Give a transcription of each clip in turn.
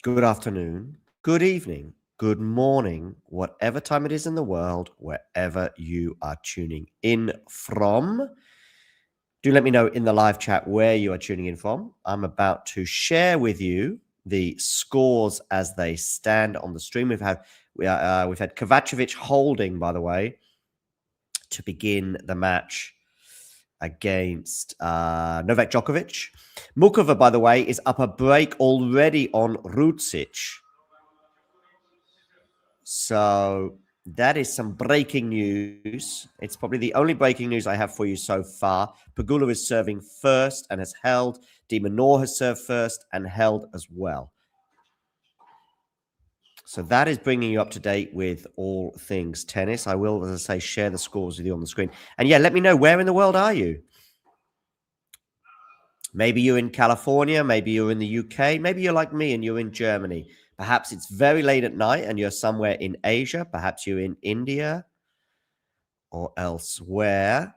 good afternoon, good evening, good morning, whatever time it is in the world, wherever you are tuning in from. Do let me know in the live chat where you are tuning in from. I'm about to share with you the scores as they stand on the stream. We've had Kovacevic holding, by the way, to begin the match against Novak Djokovic. Mukova, by the way, is up a break already on Rucic. So that is some breaking news. It's probably the only breaking news I have for you so far. Pegula is serving first and has held. Minaur has served first and held as well. So that is bringing you up to date with all things tennis. I will, as I say, share the scores with you on the screen. And yeah, let me know, where in the world are you? Maybe you're in California, maybe you're in the UK, maybe you're like me and you're in Germany. Perhaps it's very late at night and you're somewhere in Asia. Perhaps you're in India or elsewhere.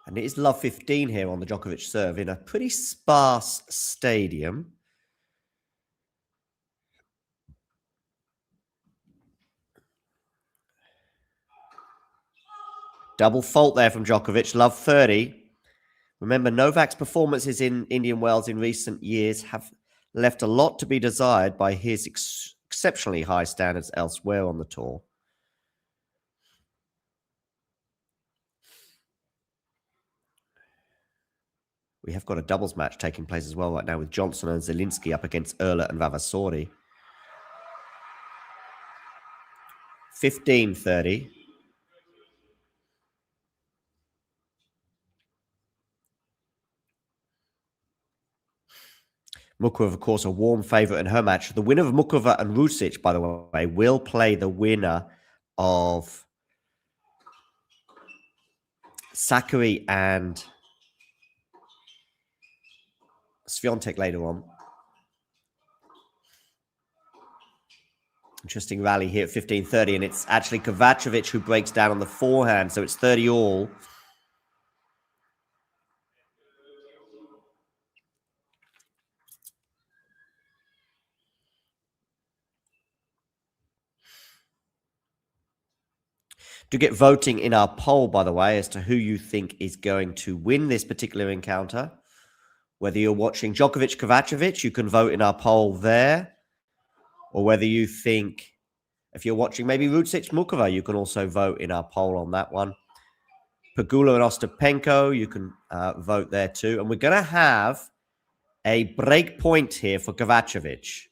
And it is love 15 here on the Djokovic serve in a pretty sparse stadium. Double fault there from Djokovic, love 30. Remember, Novak's performances in Indian Wells in recent years have left a lot to be desired by his exceptionally high standards elsewhere on the tour. We have got a doubles match taking place as well right now with Johnson and Zielinski up against Erler and Vavasori. 15-30. Mukova, of course, a warm favourite in her match. The winner of Mukova and Rucic, by the way, will play the winner of Sakari and Swiatek later on. Interesting rally here at 15-30, and it's actually Kovacevic who breaks down on the forehand, so it's 30 all. Do get voting in our poll, by the way, as to who you think is going to win this particular encounter. Whether you're watching Djokovic-Kovacevic, you can vote in our poll there. Or whether you think, if you're watching maybe Rucic-Mukova, you can also vote in our poll on that one. Pegula and Ostapenko, you can vote there too. And we're going to have a break point here for Kovacevic.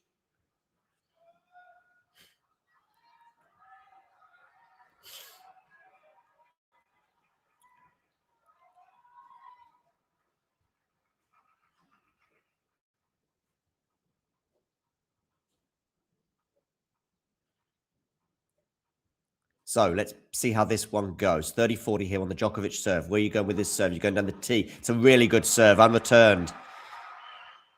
So let's see how this one goes. 30-40 here on the Djokovic serve. Where are you going with this serve? You're going down the tee. It's a really good serve, unreturned.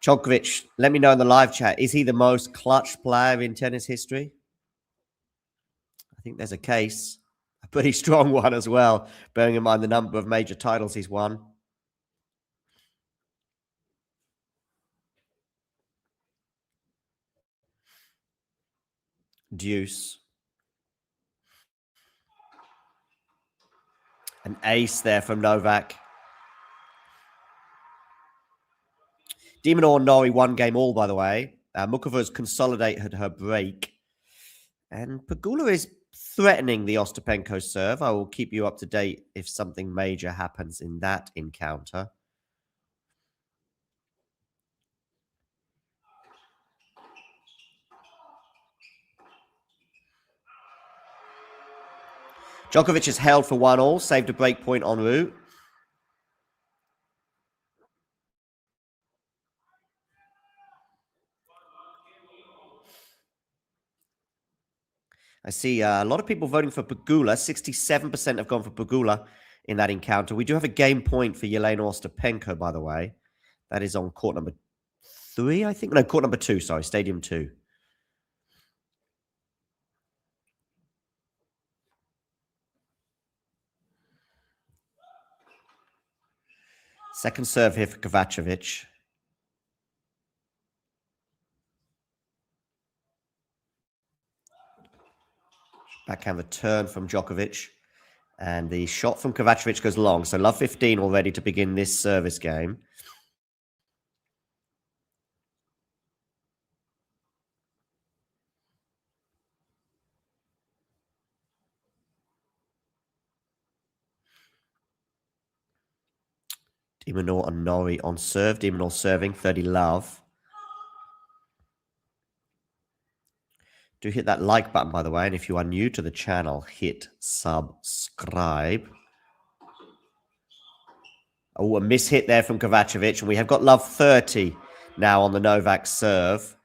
Djokovic, let me know in the live chat. Is he the most clutch player in tennis history? I think there's a case. A pretty strong one as well, bearing in mind the number of major titles he's won. Deuce. An ace there from Novak. Minaur Norrie 1 game all, by the way. Mukova's consolidated her break. And Pegula is threatening the Ostapenko serve. I will keep you up to date if something major happens in that encounter. Djokovic has held for 1 all, saved a break point en route. I see a lot of people voting for Pegula. 67% have gone for Pegula in that encounter. We do have a game point for Yelena Ostapenko, by the way. That is on court number 3, I think. No, court number 2, sorry, stadium 2. Second serve here for Kovacevic. Backhand return from Djokovic. And the shot from Kovacevic goes long. So love 15 already to begin this service game. Minaur and Norrie on serve. Minaur serving, 30 love. Do hit that like button, by the way. And if you are new to the channel, hit subscribe. Oh, a miss hit there from Kovacevic. And we have got love 30 now on the Novak serve.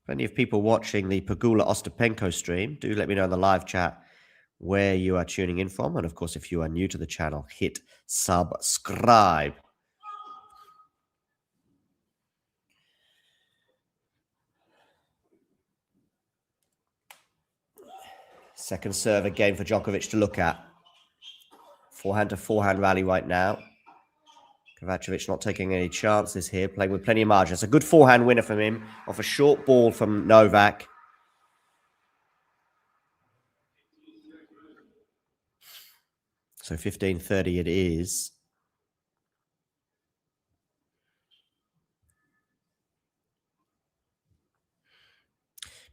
Plenty of people watching the Pegula Ostapenko stream. Do let me know in the live chat where you are tuning in from. And of course, if you are new to the channel, hit subscribe. Second serve again for Djokovic to look at. Forehand to forehand rally right now. Kovacevic not taking any chances here, playing with plenty of margin. It's a good forehand winner from him off a short ball from Novak. So 15-30 it is.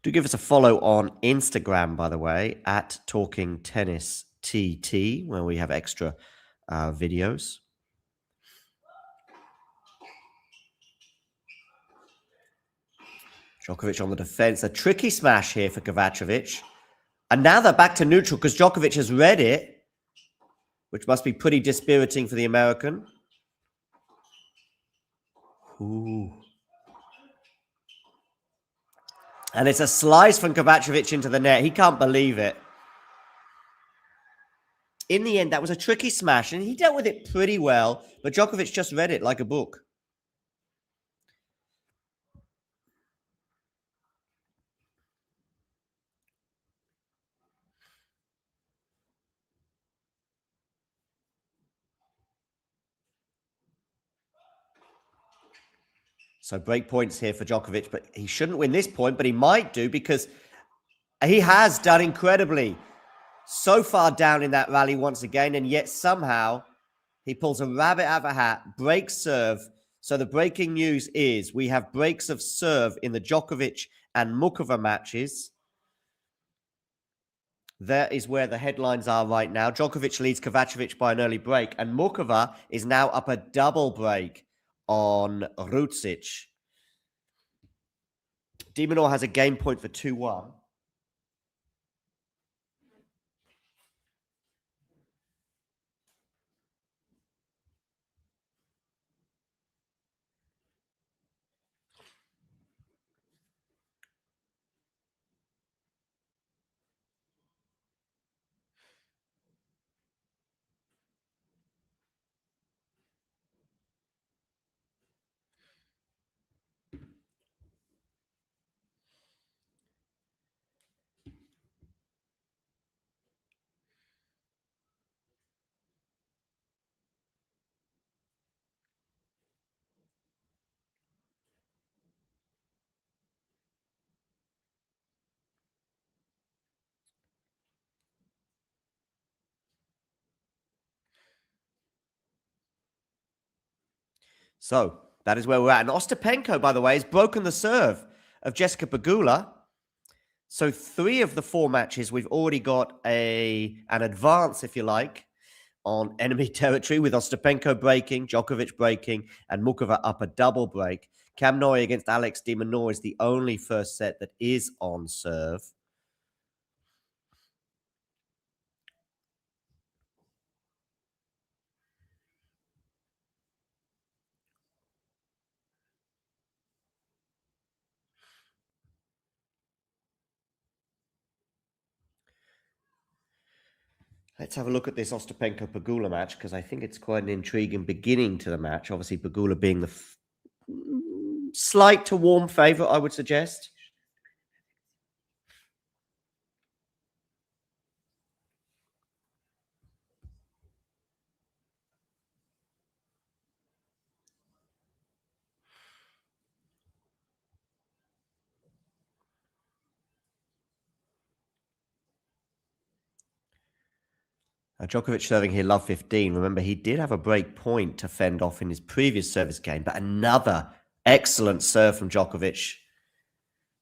Do give us a follow on Instagram, by the way, at Talking Tennis TT, where we have extra videos. Djokovic on the defense. A tricky smash here for Kovacevic. And now they're back to neutral because Djokovic has read it, which must be pretty dispiriting for the American. Ooh. And it's a slice from Kovacevic into the net. He can't believe it. In the end, that was a tricky smash, and he dealt with it pretty well, but Djokovic just read it like a book. So break points here for Djokovic, but he shouldn't win this point, but he might do because he has done incredibly so far down in that rally once again, and yet somehow he pulls a rabbit out of a hat, breaks serve. So the breaking news is we have breaks of serve in the Djokovic and Mukova matches. That is where the headlines are right now. Djokovic leads Kovacevic by an early break, and Mukova is now up a double break on Rucic. de Minaur has a game point for 2-1. So that is where we're at. And Ostapenko, by the way, has broken the serve of Jessica Pegula. So 3 of the 4 matches, we've already got an advance, if you like, on enemy territory with Ostapenko breaking, Djokovic breaking, and Mukova up a double break. Cam Norrie against Alex de Minaur is the only first set that is on serve. Let's have a look at this Ostapenko-Pegula match because I think it's quite an intriguing beginning to the match. Obviously, Pegula being the slight to warm favourite, I would suggest. Djokovic serving here, love 15. Remember, he did have a break point to fend off in his previous service game, but another excellent serve from Djokovic,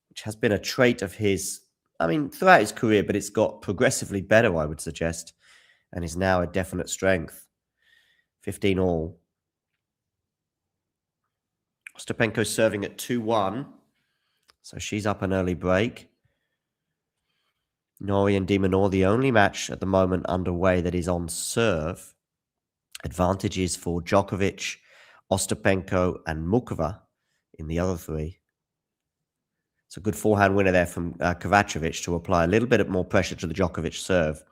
which has been a trait of his, I mean, throughout his career, but it's got progressively better, I would suggest, and is now a definite strength. 15 all. Ostapenko serving at 2-1. So she's up an early break. Norrie and Minaur, the only match at the moment underway that is on serve. Advantages for Djokovic, Ostapenko, and Mukova in the other three. It's a good forehand winner there from Kovacevic to apply a little bit more pressure to the Djokovic serve.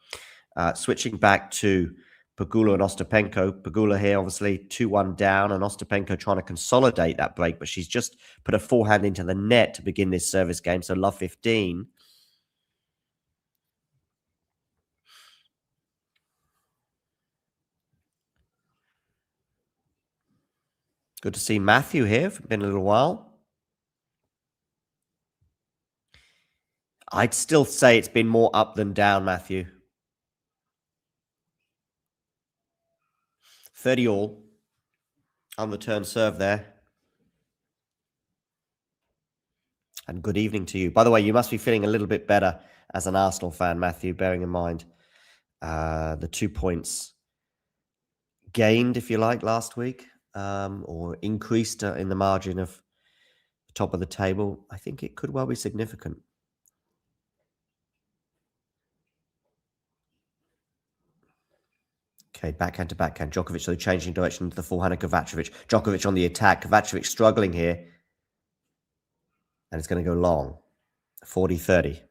Switching back to Pegula and Ostapenko. Pegula here, obviously, 2-1 down, and Ostapenko trying to consolidate that break, but she's just put a forehand into the net to begin this service game, so love 15. Good to see Matthew here. It's been a little while. I'd still say it's been more up than down, Matthew. 30 all on the turn serve there. And good evening to you. By the way, you must be feeling a little bit better as an Arsenal fan, Matthew, bearing in mind the 2 points gained, if you like, last week, or increased in the margin of the top of the table. I think it could well be significant. Okay, backhand to backhand. Djokovic, so changing direction to the forehand of Kovacevic. Djokovic on the attack. Kovacevic struggling here. And it's going to go long. 40-30.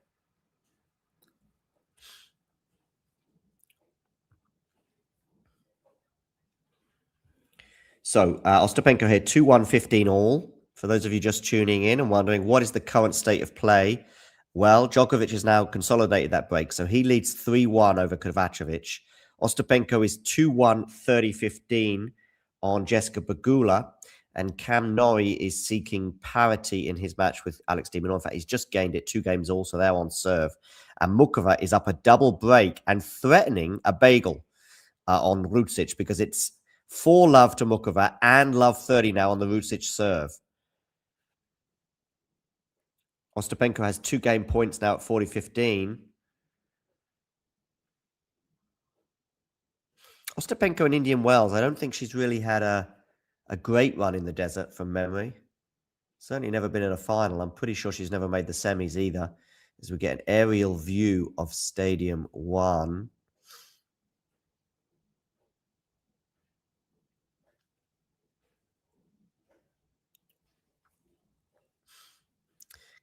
So, Ostapenko here, 2-1, 15 all. For those of you just tuning in and wondering, what is the current state of play? Well, Djokovic has now consolidated that break. So he leads 3-1 over Kovacevic. Ostapenko is 2-1, 30-15 on Jessica Pegula. And Cam Norrie is seeking parity in his match with Alex de Minaur. In fact, he's just gained it 2 games all, so they're on serve. And Mukova is up a double break and threatening a bagel on Rucic, because it's 4 love to Mukova and love 30 now on the Rucic serve. Ostapenko has 2 game points now at 40-15. Ostapenko in Indian Wells, I don't think she's really had a great run in the desert from memory. Certainly never been in a final. I'm pretty sure she's never made the semis either, as we get an aerial view of Stadium 1.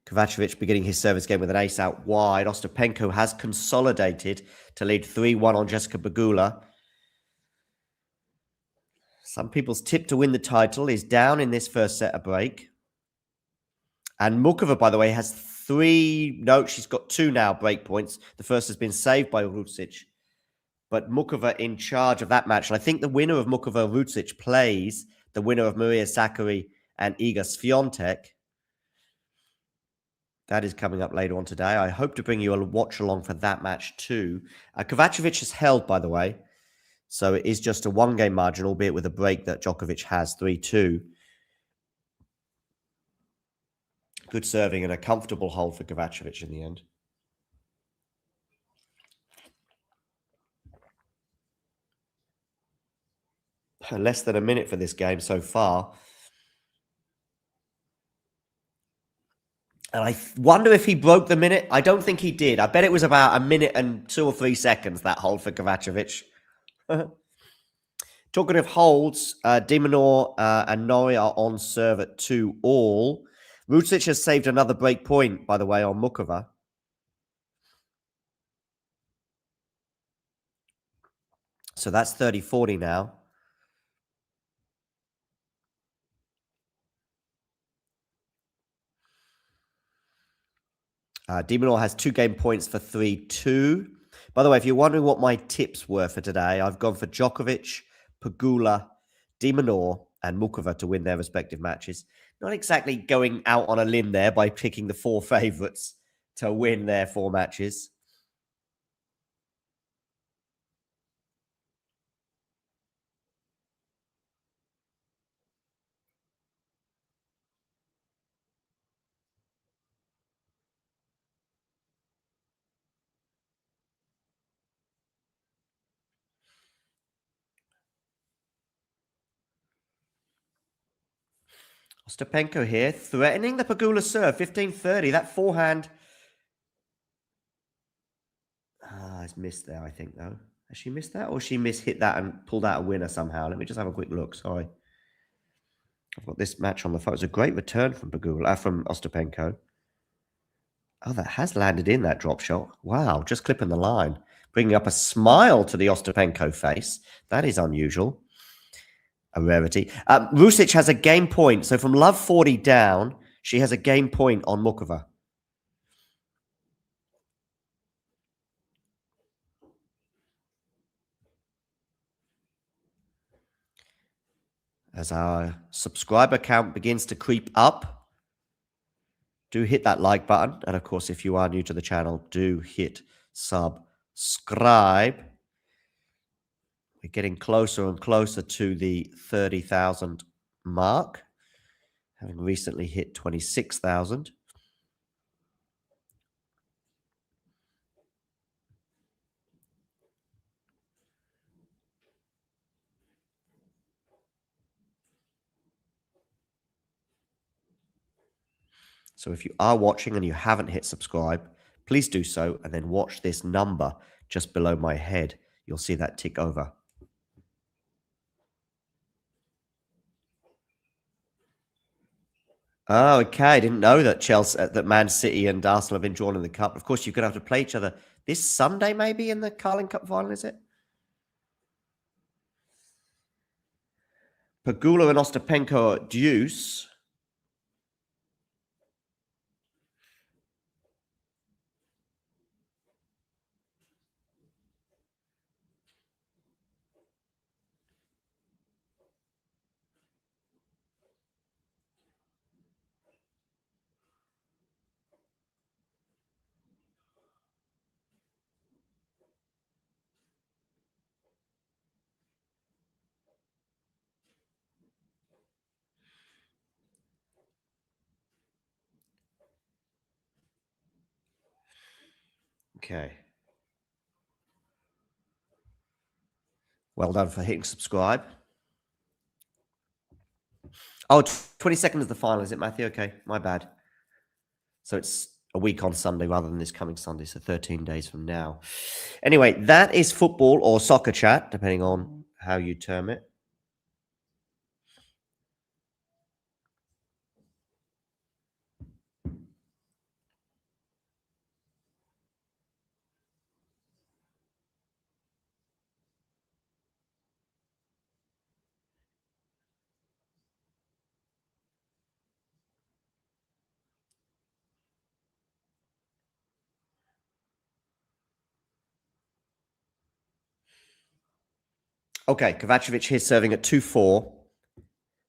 Kovacevic beginning his service game with an ace out wide. Ostapenko has consolidated to lead 3-1 on Jessica Pegula. Some people's tip to win the title is down in this first set of break. And Mukova, by the way, has 3... No, she's got 2 now break points. The first has been saved by Rucic. But Mukova in charge of that match. And I think the winner of Mukova-Rucic plays the winner of Maria Sakkari and Iga Swiatek. That is coming up later on today. I hope to bring you a watch along for that match too. Kovacevic is held, by the way. So it is just a 1 game margin, albeit with a break that Djokovic has, 3-2. Good serving and a comfortable hold for Kovacevic in the end. Less than a minute for this game so far. And I wonder if he broke the minute. I don't think he did. I bet it was about a minute and 2 or 3 seconds, that hold for Kovacevic. Talking of holds, de Minaur and Norrie are on serve at 2 all. Rucic has saved another break point, by the way, on Mukova. So that's 30-40 now. De Minaur has 2 game points for 3-2. By the way, if you're wondering what my tips were for today, I've gone for Djokovic, Pegula, de Minaur, and Mukova to win their respective matches. Not exactly going out on a limb there by picking the 4 favourites to win their 4 matches. Ostapenko here, threatening the Pegula serve. 15-30. That forehand. It's missed there, I think, though. Has she missed that? Or she hit that and pulled out a winner somehow? Let me just have a quick look. Sorry. I've got this match on the phone. It's a great return from from Ostapenko. Oh, that has landed in that drop shot. Wow, just clipping the line. Bringing up a smile to the Ostapenko face. That is unusual. A rarity. Rusic has a game point. So from love 40 down, she has a game point on Mukova. As our subscriber count begins to creep up, do hit that like button. And of course, if you are new to the channel, do hit subscribe. We're getting closer and closer to the 30,000 mark, having recently hit 26,000. So if you are watching and you haven't hit subscribe, please do so and then watch this number just below my head. You'll see that tick over. Oh, okay. I didn't know that that Man City and Arsenal have been drawn in the cup. Of course, you're going to have to play each other this Sunday, maybe in the Carling Cup final, is it? Pegula and Ostapenko at deuce. Okay. Well done for hitting subscribe. Oh, 22nd is the final, is it, Matthew? Okay, my bad. So it's a week on Sunday rather than this coming Sunday, so 13 days from now. Anyway, that is football or soccer chat, depending on how you term it. Okay, Kovacevic here serving at 2-4,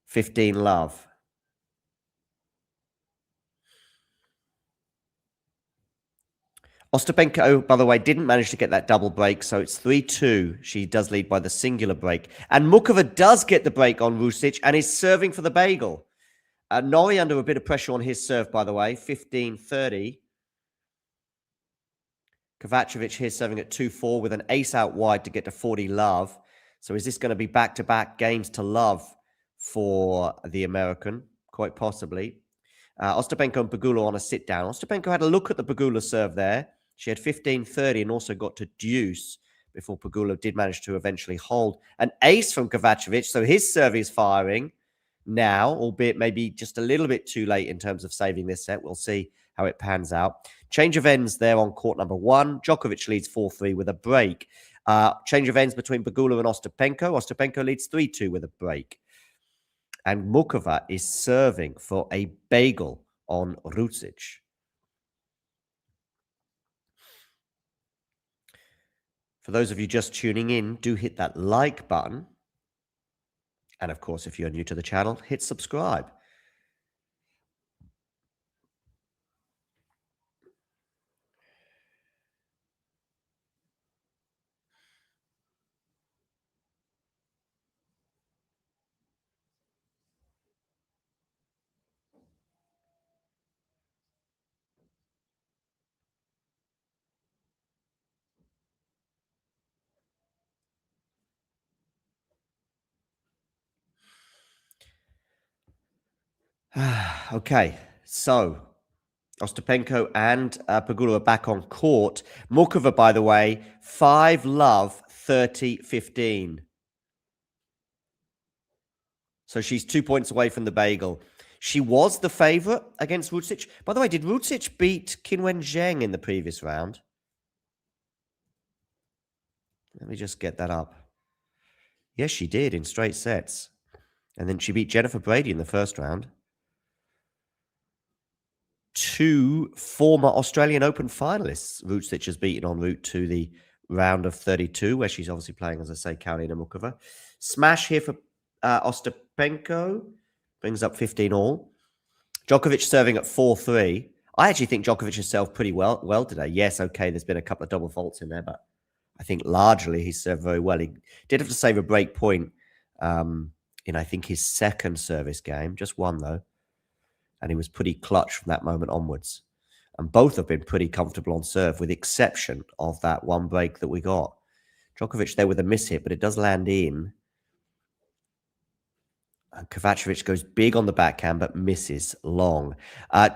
15 love. Ostapenko, by the way, didn't manage to get that double break, so it's 3-2. She does lead by the singular break. And Mukova does get the break on Rusic and is serving for the bagel. Norrie under a bit of pressure on his serve, by the way, 15-30. Kovacevic here serving at 2-4 with an ace out wide to get to 40 love. So is this going to be back-to-back games to love for the American? Quite possibly. Ostapenko and Pegula on a sit-down. Ostapenko had a look at the Pegula serve there. She had 15-30 and also got to deuce before Pegula did manage to eventually hold. An ace from Kovacevic, so his serve is firing now, albeit maybe just a little bit too late in terms of saving this set. We'll see how it pans out. Change of ends there on court number 1. Djokovic leads 4-3 with a break. Change of ends between Pegula and Ostapenko. Ostapenko leads 3-2 with a break. And Mukova is serving for a bagel on Rusic. For those of you just tuning in, do hit that like button. And of course, if you're new to the channel, hit subscribe. Okay, so Ostapenko and Pegula are back on court. Mukova, by the way, 5-love, 30-15. So she's 2 points away from the bagel. She was the favorite against Rucic. By the way, did Rucic beat Qinwen Zheng in the previous round? Let me just get that up. Yes, she did in straight sets. And then she beat Jennifer Brady in the first round. 2 former Australian Open finalists Rucic has beaten en route to the round of 32, where she's obviously playing, as I say, Karolina Mukova. Smash here for Ostapenko. Brings up 15 all. Djokovic serving at 4-3. I actually think Djokovic has served pretty well today. Yes, okay, there's been a couple of double faults in there, but I think largely he's served very well. He did have to save a break point in, I think, his second service game. Just one, though. And he was pretty clutch from that moment onwards. And both have been pretty comfortable on serve, with the exception of that one break that we got. Djokovic there with a miss hit, but it does land in. And Kovacevic goes big on the backhand, but misses long.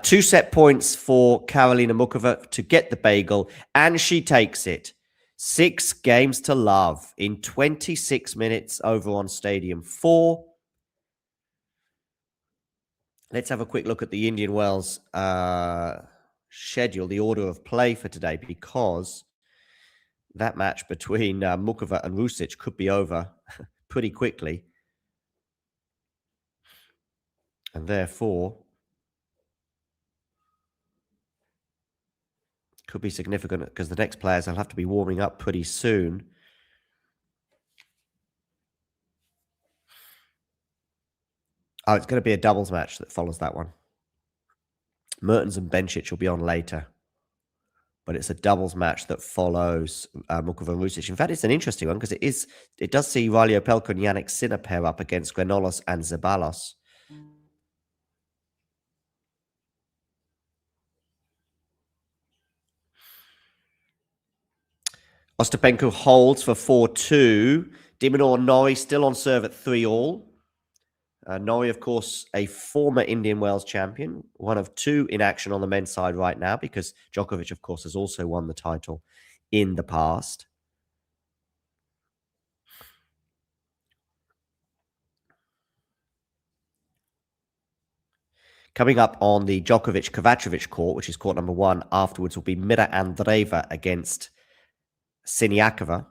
2 set points for Karolina Mukova to get the bagel, and she takes it. 6 games to love in 26 minutes over on Stadium 4. Let's have a quick look at the Indian Wells schedule, the order of play for today, because that match between Mukova and Rucic could be over pretty quickly. And therefore, could be significant, because the next players will have to be warming up pretty soon. Oh, it's going to be a doubles match that follows that one. Mertens and Bencic will be on later. But it's a doubles match that follows Mukova and Rucic. In fact, it's an interesting one, because it does see Riley Opelka and Yannick Sinner pair up against Granollers and Zeballos. Ostapenko holds for 4-2. De Minaur and Norrie still on serve at 3-all. Norrie, of course, a former Indian Wells champion, one of 2 in action on the men's side right now, because Djokovic, of course, has also won the title in the past. Coming up on the Djokovic-Kovacevic court, which is court number 1, afterwards will be Mira Andreeva against Siniakova.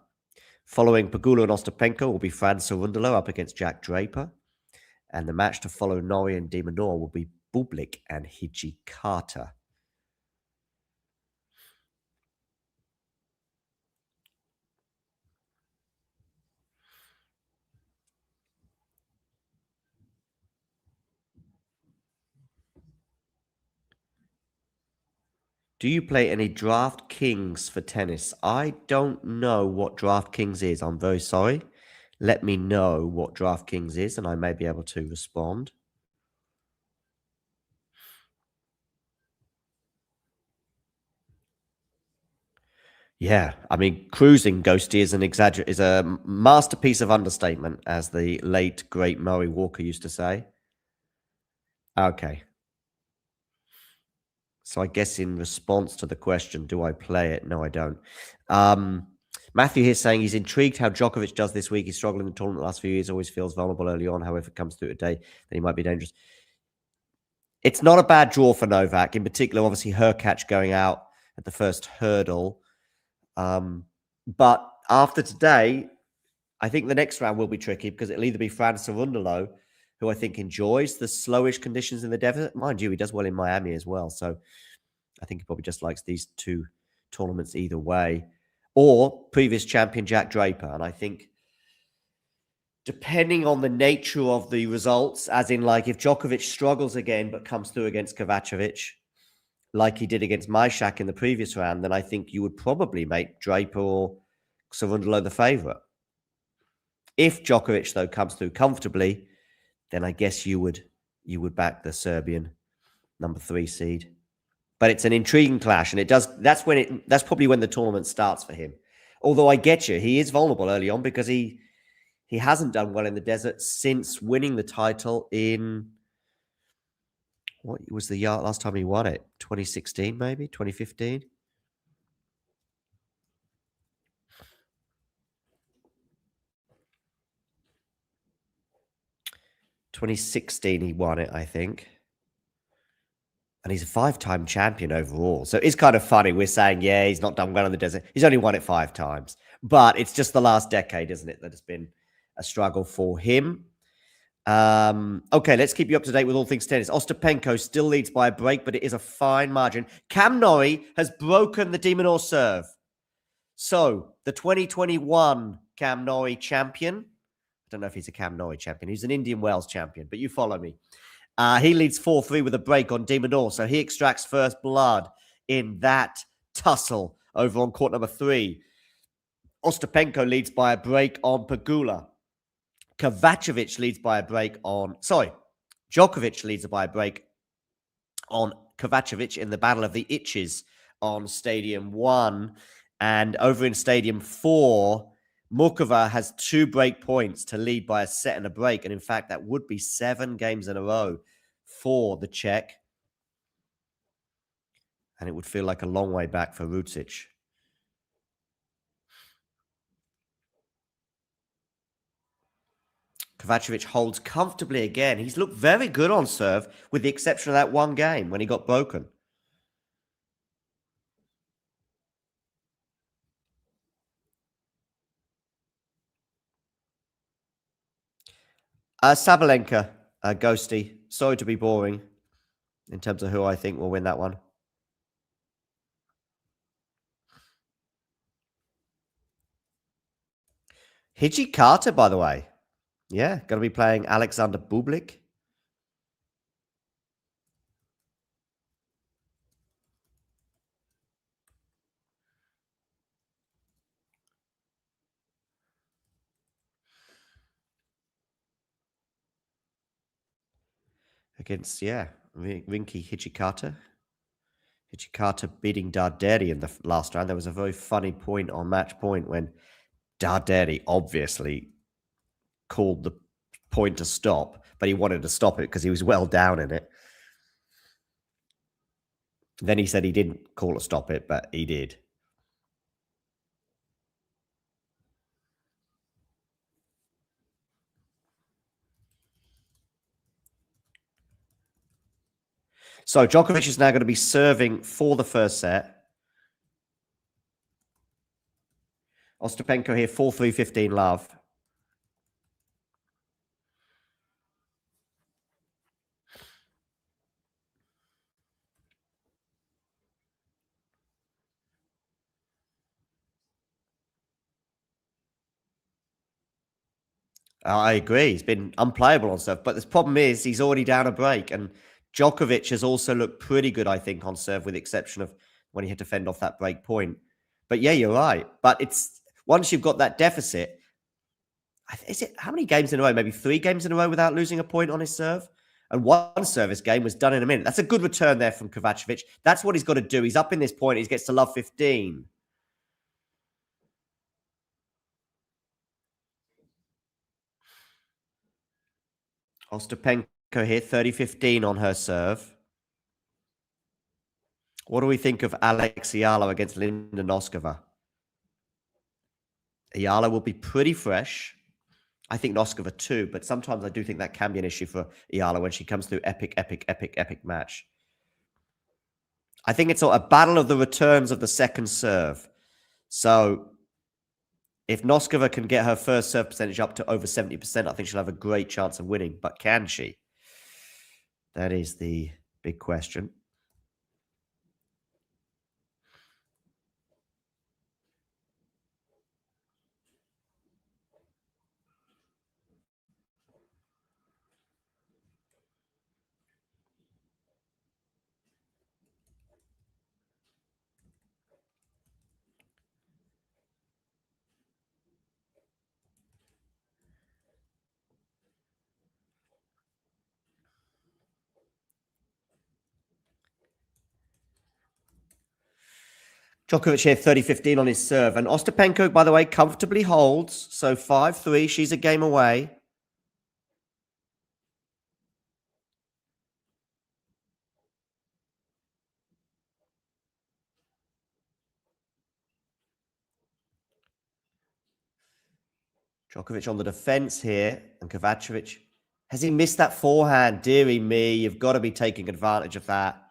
Following Pegula and Ostapenko will be Fran Cerundolo up against Jack Draper. And the match to follow Norrie and De Minaur will be Bublik and Hijikata. Do you play any DraftKings for tennis? I don't know what DraftKings is. I'm very sorry. Let me know what DraftKings is, and I may be able to respond. Yeah, I mean, cruising, Ghosty, is a masterpiece of understatement, as the late, great Murray Walker used to say. Okay. So I guess in response to the question, do I play it? No, I don't. Matthew here saying he's intrigued how Djokovic does this week. He's struggled in the tournament the last few years, always feels vulnerable early on. However, if it comes through today, then he might be dangerous. It's not a bad draw for Novak. In particular, obviously, Hurkacz going out at the first hurdle. But after today, I think the next round will be tricky, because it'll either be Fran Cerundolo, who I think enjoys the slowish conditions in the desert. Mind you, he does well in Miami as well. So I think he probably just likes these 2 tournaments either way. Or previous champion Jack Draper. And I think, depending on the nature of the results, as in, like, if Djokovic struggles again but comes through against Kovacevic, like he did against Maishak in the previous round, then I think you would probably make Draper or Cerundolo the favourite. If Djokovic, though, comes through comfortably, then I guess you would back the Serbian number 3 seed. But it's an intriguing clash, and that's probably when the tournament starts for him. Although I get you, he is vulnerable early on, because he hasn't done well in the desert since winning the title in What was the last time he won it? 2016, maybe? 2015? 2016 he won it, I think. And he's a 5-time champion overall. So it's kind of funny. We're saying, yeah, he's not done well in the desert. He's only won it 5 times. But it's just the last decade, isn't it, that has been a struggle for him. Okay, let's keep you up to date with all things tennis. Ostapenko still leads by a break, but it is a fine margin. Cam Norrie has broken the Minaur serve. So the 2021 Cam Norrie champion, I don't know if he's a Cam Norrie champion. He's an Indian Wells champion, but you follow me. He leads 4-3 with a break on Minaur, so he extracts first blood in that tussle over on court number 3. Ostapenko leads by a break on Pegula. Djokovic leads by a break on Kovacevic in the Battle of the Itches on Stadium 1. And over in Stadium 4, Mukova has 2 break points to lead by a set and a break. And in fact, that would be 7 games in a row for the Czech. And it would feel like a long way back for Rucic. Kovacevic holds comfortably again. He's looked very good on serve, with the exception of that one game when he got broken. Sabalenka, Ghosty. Sorry to be boring in terms of who I think will win that one. Hijikata, by the way. Yeah, going to be playing Alexander Bublik. Against, Rinky Hijikata. Hijikata beating Darderi in the last round. There was a very funny point on match point when Darderi obviously called the point to stop, but he wanted to stop it because he was well down in it. Then he said he didn't call to stop it, but he did. So Djokovic is now going to be serving for the first set. Ostapenko here, 4-3, 15 love. I agree. He's been unplayable on serve. But the problem is he's already down a break. And Djokovic has also looked pretty good, I think, on serve, with the exception of when he had to fend off that break point. But yeah, you're right. But it's once you've got that deficit, is it how many games in a row? Maybe 3 games in a row without losing a point on his serve? And one service game was done in a minute. That's a good return there from Kovacevic. That's what he's got to do. He's up in this point. He gets to love 15. Ostapenko here, 30-15 on her serve. What do we think of Alex Ayala against Linda Noskova? Ayala will be pretty fresh. I think Noskova too, but sometimes I do think that can be an issue for Ayala when she comes through epic match. I think it's a battle of the returns of the second serve. So if Noskova can get her first serve percentage up to over 70%, I think she'll have a great chance of winning. But can she? That is the big question. Djokovic here, 30-15 on his serve. And Ostapenko, by the way, comfortably holds. So 5-3, she's a game away. Djokovic on the defense here, and Kovacevic. Has he missed that forehand? Deary me, you've got to be taking advantage of that.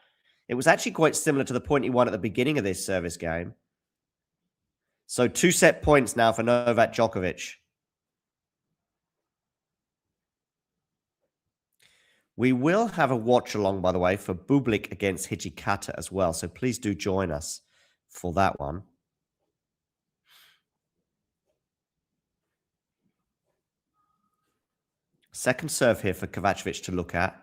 It was actually quite similar to the point he won at the beginning of this service game. So 2 set points now for Novak Djokovic. We will have a watch along, by the way, for Bublik against Hijikata as well. So please do join us for that one. Second serve here for Kovacevic to look at.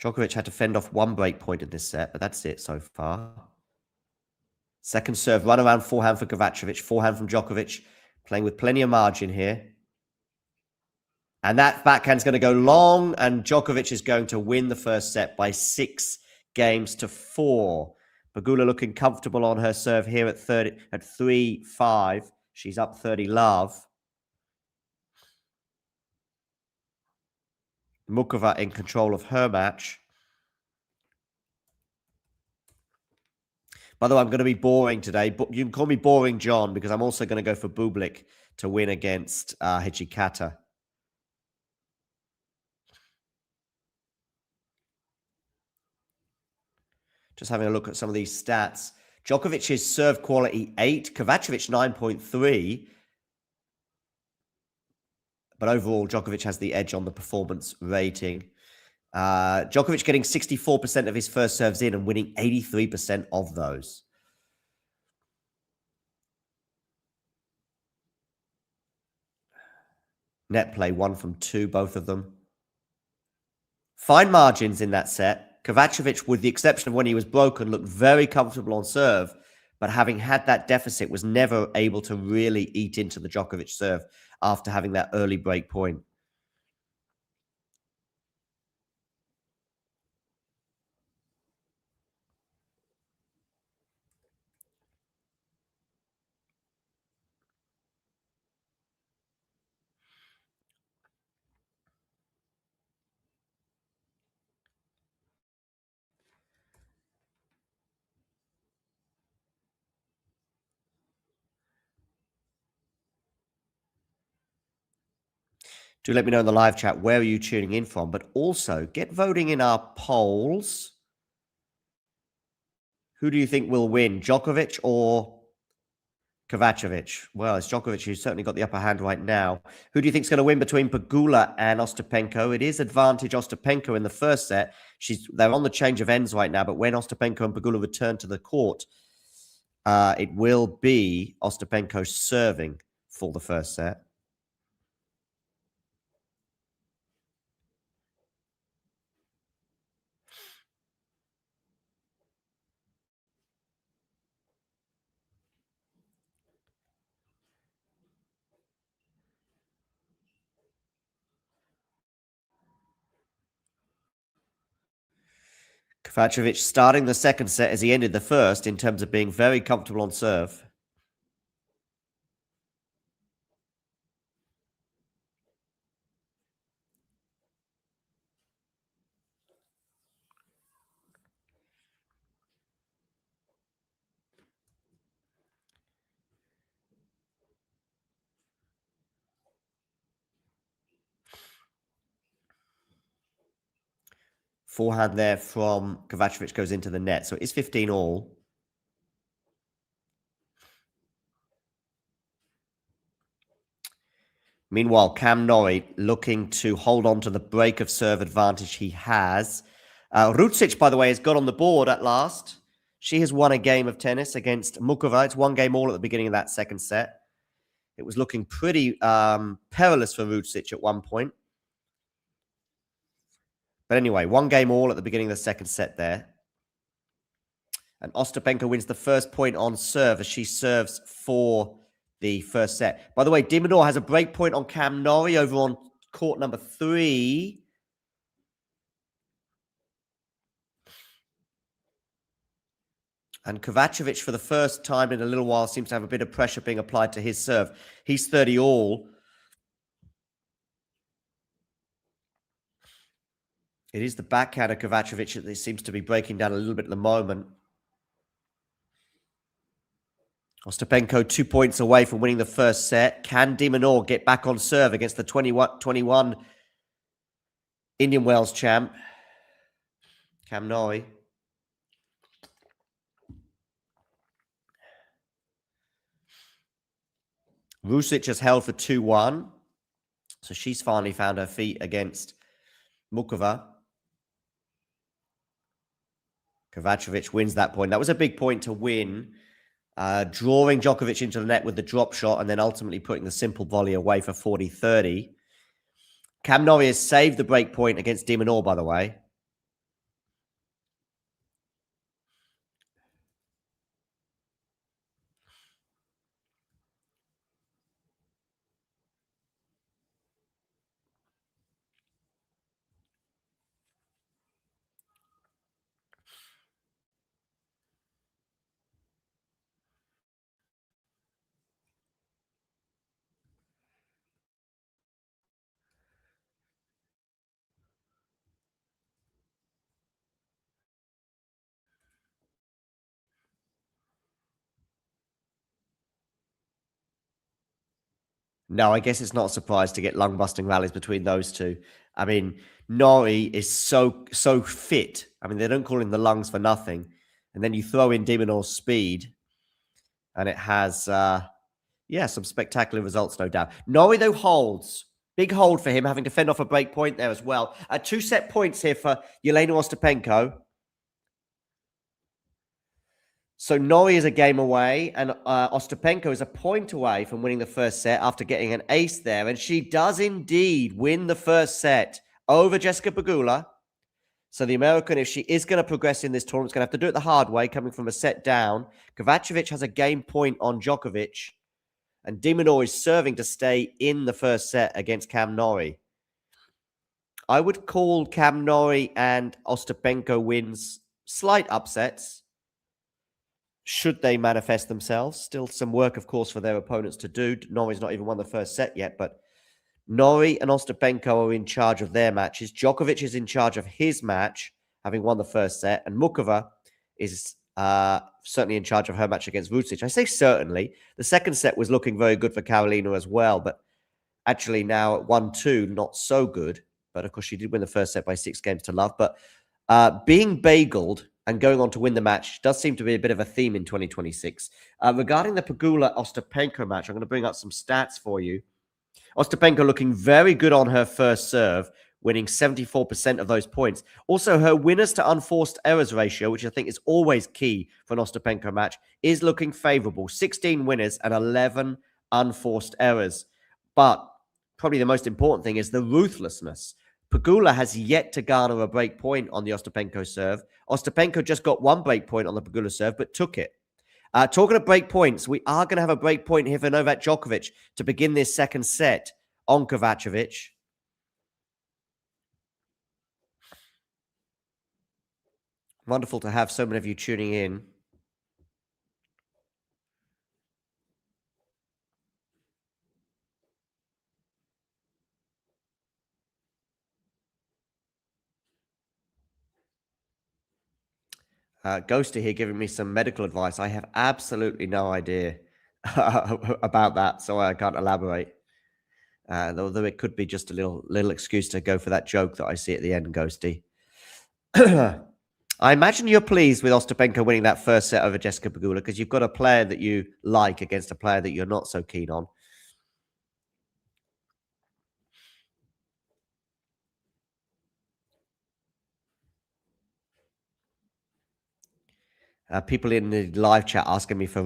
Djokovic had to fend off 1 break point in this set, but that's it so far. Second serve, run around forehand for Kovacevic, forehand from Djokovic, playing with plenty of margin here. And that backhand's going to go long, and Djokovic is going to win the first set by 6 games to 4. Pegula looking comfortable on her serve here at 3-5. She's up 30 love. Mukova in control of her match. By the way, I'm going to be boring today. But you can call me Boring John because I'm also going to go for Bublik to win against Hijikata. Just having a look at some of these stats. Djokovic's serve quality 8, Kovacevic 9.3. But overall, Djokovic has the edge on the performance rating. Djokovic getting 64% of his first serves in and winning 83% of those. Net play 1 from 2, both of them. Fine margins in that set. Kovacevic, with the exception of when he was broken, looked very comfortable on serve, but having had that deficit, was never able to really eat into the Djokovic serve after having that early break point. Do let me know in the live chat where are you tuning in from, but also get voting in our polls. Who do you think will win, Djokovic or Kovacevic? Well, it's Djokovic who's certainly got the upper hand right now. Who do you think is going to win between Pegula and Ostapenko? It is advantage Ostapenko in the first set. They're on the change of ends right now, but when Ostapenko and Pegula return to the court, it will be Ostapenko serving for the first set. Kovacevic starting the second set as he ended the first in terms of being very comfortable on serve. Forehand there from Kovacevic goes into the net. So it is 15 all. Meanwhile, Cam Norrie looking to hold on to the break of serve advantage he has. Rucic, by the way, has got on the board at last. She has won a game of tennis against Mukova. It's 1 game all at the beginning of that second set. It was looking pretty perilous for Rucic at one point. But anyway, 1 game all at the beginning of the second set there. And Ostapenko wins the first point on serve as she serves for the first set. By the way, Minaur has a break point on Cam Norrie over on court number 3. And Kovacevic, for the first time in a little while, seems to have a bit of pressure being applied to his serve. He's 30 all. It is the backhand of Kovacevic that seems to be breaking down a little bit at the moment. Ostapenko 2 points away from winning the first set. Can de Minaur get back on serve against the 21 Indian Wells champ, Cam Norrie? Vucic has held for 2-1. So she's finally found her feet against Mukova. Kovacevic wins that point. That was a big point to win. Drawing Djokovic into the net with the drop shot and then ultimately putting the simple volley away for 40-30. Cam Norrie has saved the break point against de Minaur, by the way. No, I guess it's not a surprise to get lung-busting rallies between those two. I mean, Norrie is so fit. I mean, they don't call him the lungs for nothing. And then you throw in de Minaur's speed, and it has, some spectacular results, no doubt. Norrie, though, holds. Big hold for him, having to fend off a break point there as well. 2 set points here for Yelena Ostapenko. So Norrie is a game away, and Ostapenko is a point away from winning the first set after getting an ace there. And she does indeed win the first set over Jessica Pegula. So the American, if she is going to progress in this tournament, is going to have to do it the hard way, coming from a set down. Kovacevic has a game point on Djokovic, and de Minaur is serving to stay in the first set against Cam Norrie. I would call Cam Norrie and Ostapenko wins slight upsets, should they manifest themselves. Still some work, of course, for their opponents to do. Norrie's not even won the first set yet, but Norrie and Ostapenko are in charge of their matches. Djokovic is in charge of his match, having won the first set, and Mukova is certainly in charge of her match against Vucic. I say certainly. The second set was looking very good for Carolina as well, but actually now at 1-2, not so good. But of course, she did win the first set by 6 games to love. But being bageled and going on to win the match does seem to be a bit of a theme in 2026. Regarding the Pegula-Ostapenko match, I'm going to bring up some stats for you. Ostapenko looking very good on her first serve, winning 74% of those points. Also, her winners to unforced errors ratio, which I think is always key for an Ostapenko match, is looking favorable. 16 winners and 11 unforced errors. But probably the most important thing is the ruthlessness. Pegula has yet to garner a break point on the Ostapenko serve. Ostapenko just got 1 break point on the Pegula serve, but took it. Talking of break points, we are going to have a break point here for Novak Djokovic to begin this second set on Kovacevic. Wonderful to have so many of you tuning in. Ghosty here giving me some medical advice. I have absolutely no idea about that, so I can't elaborate. Although it could be just a little excuse to go for that joke that I see at the end, Ghosty. I imagine you're pleased with Ostapenko winning that first set over Jessica Pegula because you've got a player that you like against a player that you're not so keen on. People in the live chat asking me for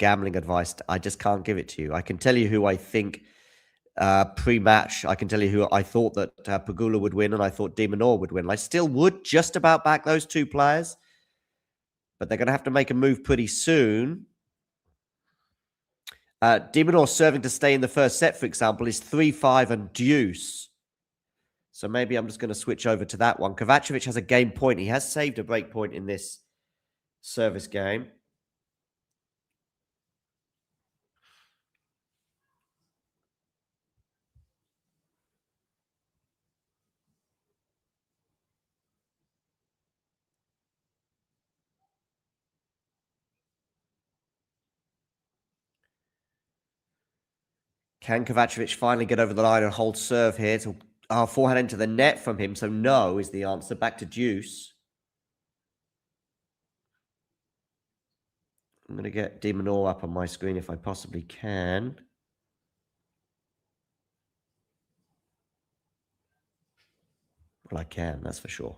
gambling advice. I just can't give it to you. I can tell you who I think pre-match. I can tell you who I thought that Pegula would win, and I thought de Minaur would win. I still would just about back those 2 players, but they're going to have to make a move pretty soon. De Minaur serving to stay in the first set, for example, is 3-5 and deuce. So maybe I'm just going to switch over to that one. Kovacevic has a game point. He has saved a break point in this service game. Can Kovacevic finally get over the line and hold serve here? To forehand into the net from him. So no is the answer. Back to deuce. I'm going to get Minaur up on my screen if I possibly can. Well, I can, that's for sure.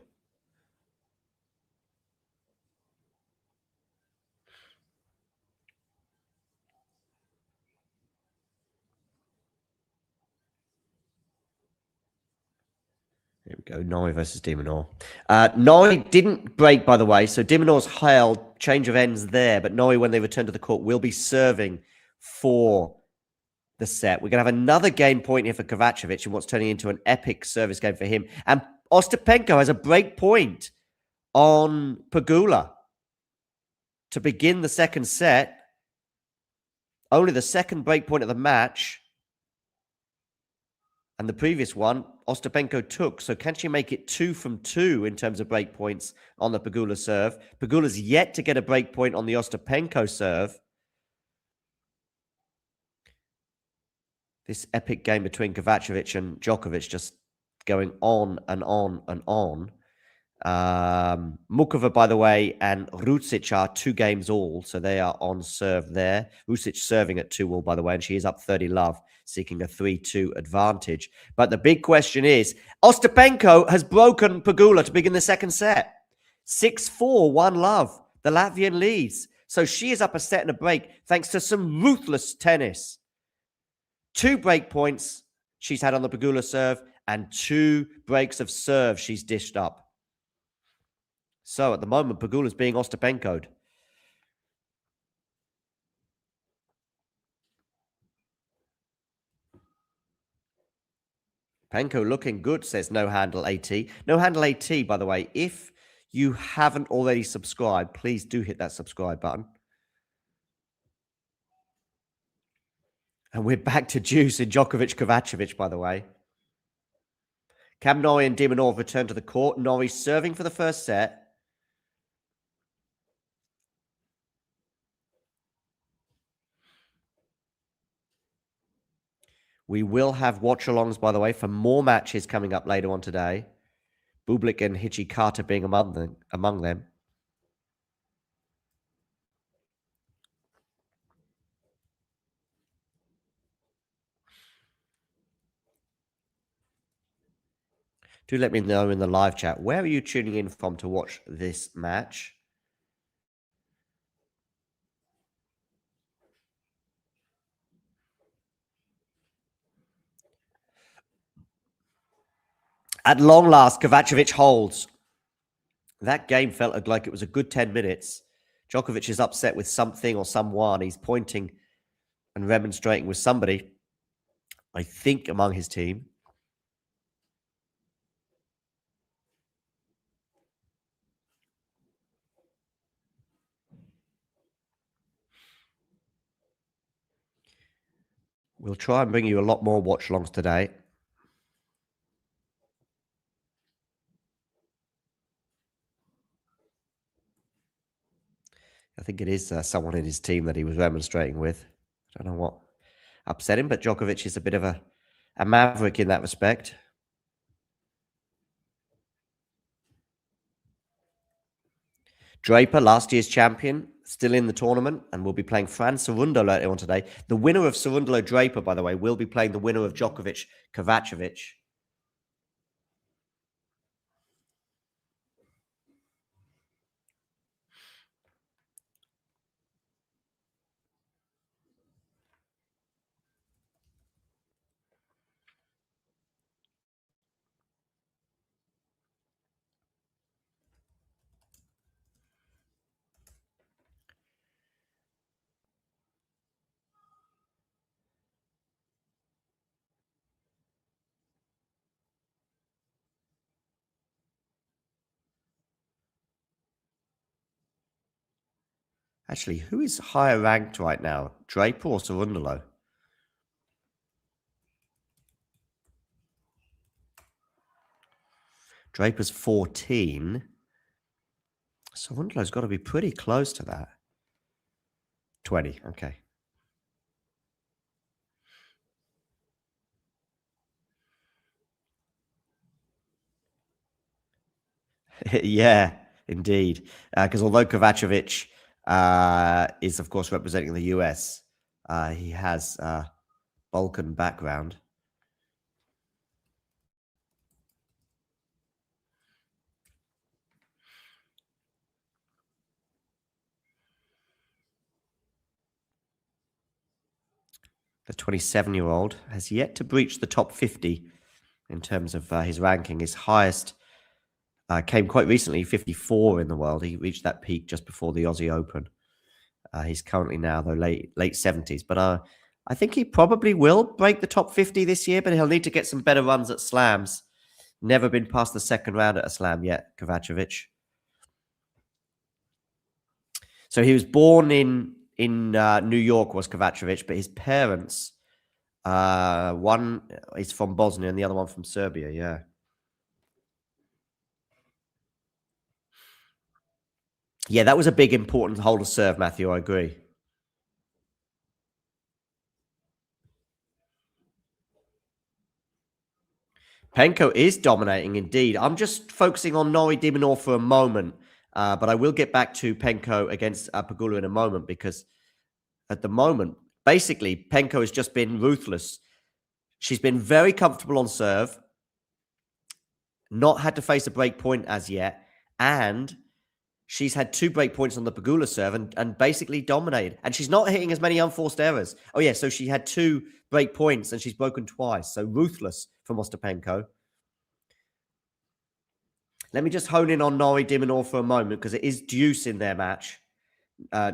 Here we go. Norrie versus Minaur. Norrie didn't break, by the way. So Minaur's held change of ends there. But Norrie, when they return to the court, will be serving for the set. We're going to have another game point here for Kovacevic and what's turning into an epic service game for him. And Ostapenko has a break point on Pegula to begin the second set. Only the second break point of the match. And the previous one, Ostapenko took. So can she make it 2 from 2 in terms of break points on the Pegula serve? Pegula's yet to get a break point on the Ostapenko serve. This epic game between Kovacevic and Djokovic just going on and on and on. Mukova, by the way, and Rucic are 2 games all, so they are on serve there. Rucic serving at 2-all, by the way, and she is up 30-love, seeking a 3-2 advantage. But the big question is, Ostapenko has broken Pegula to begin the second set. 6-4, 1-love. The Latvian leads. So she is up a set and a break thanks to some ruthless tennis. 2 break points she's had on the Pegula serve and 2 breaks of serve she's dished up. So at the moment, Pegula's being Ostapenko'd. Penko looking good, says No Handle AT. No Handle AT, by the way, if you haven't already subscribed, please do hit that subscribe button. And we're back to deuce in Djokovic-Kovacevic, by the way. Cam Norrie and Minaur have returned to the court. Norrie serving for the first set. We will have watch-alongs, by the way, for more matches coming up later on today. Bublik and Hijikata being among them. Do let me know in the live chat, where are you tuning in from to watch this match? At long last, Kovacevic holds. That game felt like it was a good 10 minutes. Djokovic is upset with something or someone. He's pointing and remonstrating with somebody, I think, among his team. We'll try and bring you a lot more watch-alongs today. I think it is someone in his team that he was remonstrating with. I don't know what upset him, but Djokovic is a bit of a maverick in that respect. Draper, last year's champion, still in the tournament, and will be playing Fran Cerundolo later on today. The winner of Cerundolo-Draper, by the way, will be playing the winner of Djokovic-Kovacevic. Actually, who is higher ranked right now? Draper or Cerundolo? Draper's 14. Cerundolo's got to be pretty close to that. 20, okay. Yeah, indeed. Because although Kovacevic is, of course, representing the US, he has Balkan background. The 27-year-old has yet to breach the top 50 in terms of his ranking. His highest came quite recently, 54 in the world. He reached that peak just before the Aussie Open. He's currently now, though, late 70s. But I think he probably will break the top 50 this year, but he'll need to get some better runs at slams. Never been past the second round at a slam yet, Kovacevic. So he was born in New York, was Kovacevic, but his parents, one is from Bosnia and the other one from Serbia, yeah. Yeah, that was a big, important hole to serve, Matthew. I agree. Penko is dominating indeed. I'm just focusing on Norrie de Minaur for a moment, but I will get back to Penko against Pegula in a moment because at the moment, basically, Penko has just been ruthless. She's been very comfortable on serve, not had to face a break point as yet, and she's had 2 break points on the Pegula serve and basically dominated. And she's not hitting as many unforced errors. Oh, yeah, so she had 2 break points and she's broken twice. So ruthless from Ostapenko. Let me just hone in on Norrie de Minaur for a moment because it is deuce in their match.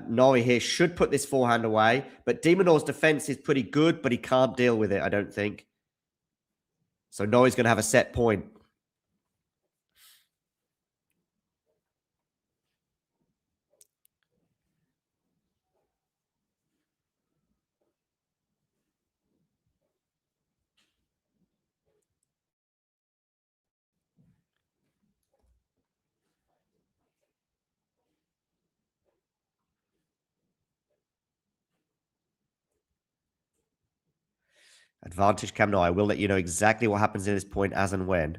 Norrie here should put this forehand away, but de Minaur's defense is pretty good, but he can't deal with it, I don't think. So Norrie's going to have a set point. Advantage Cam Norrie. I will let you know exactly what happens in this point as and when.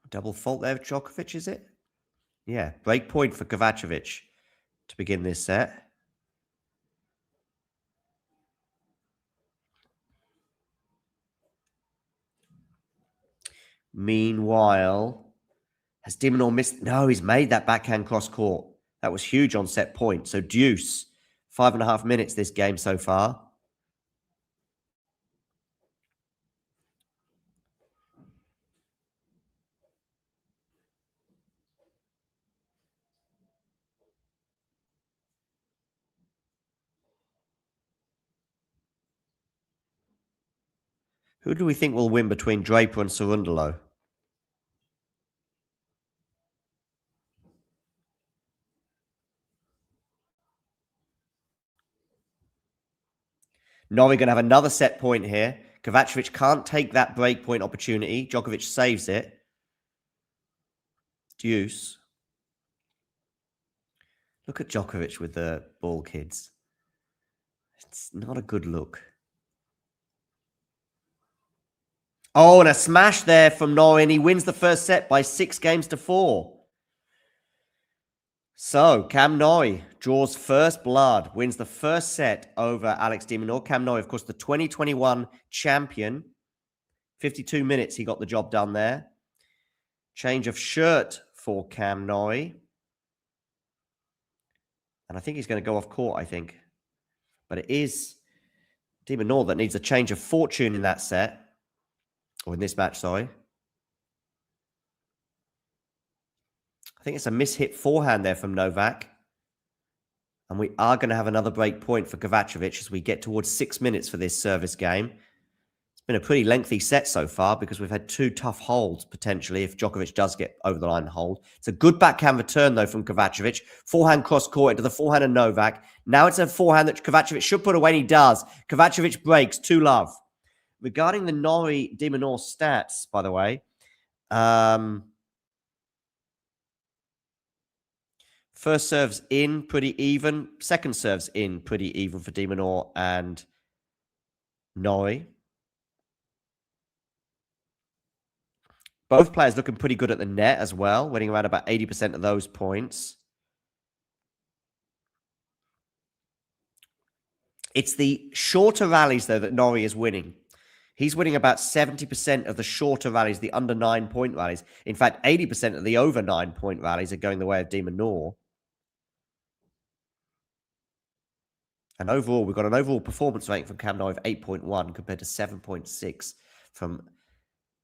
Double fault there, Djokovic, is it? Yeah, break point for Kovacevic to begin this set. Meanwhile, has de Minaur missed? No, he's made that backhand cross court. That was huge on set point. So deuce. 5.5 minutes this game so far. Who do we think will win between Draper and Cerundolo? Norrie going to have another set point here. Kovacevic can't take that break point opportunity. Djokovic saves it. Deuce. Look at Djokovic with the ball, kids. It's not a good look. Oh, and a smash there from Norrie, and he wins the first set by 6-4. So, Cam Norrie draws first blood, wins the first set over Alex de Minaur. Cam Norrie, of course, the 2021 champion. 52 minutes, he got the job done there. Change of shirt for Cam Norrie. And I think he's going to go off court, I think. But it is de Minaur that needs a change of fortune in that set. Or in this match, sorry. I think it's a mishit forehand there from Novak. And we are going to have another break point for Kovacevic as we get towards 6 minutes for this service game. It's been a pretty lengthy set so far because we've had 2 tough holds, potentially, if Djokovic does get over the line and hold. It's a good backhand return, though, from Kovacevic. Forehand cross-court into the forehand of Novak. Now it's a forehand that Kovacevic should put away, and he does. Kovacevic breaks 2-love. Regarding the Norrie de Minaur stats, by the way, First serve's in, pretty even. Second serve's in, pretty even for Minaur and Norrie. Both players looking pretty good at the net as well, winning around about 80% of those points. It's the shorter rallies, though, that Norrie is winning. He's winning about 70% of the shorter rallies, the under 9-point rallies. In fact, 80% of the over 9-point rallies are going the way of Minaur. And overall, we've got an overall performance rating from Cam Norrie of 8.1 compared to 7.6 from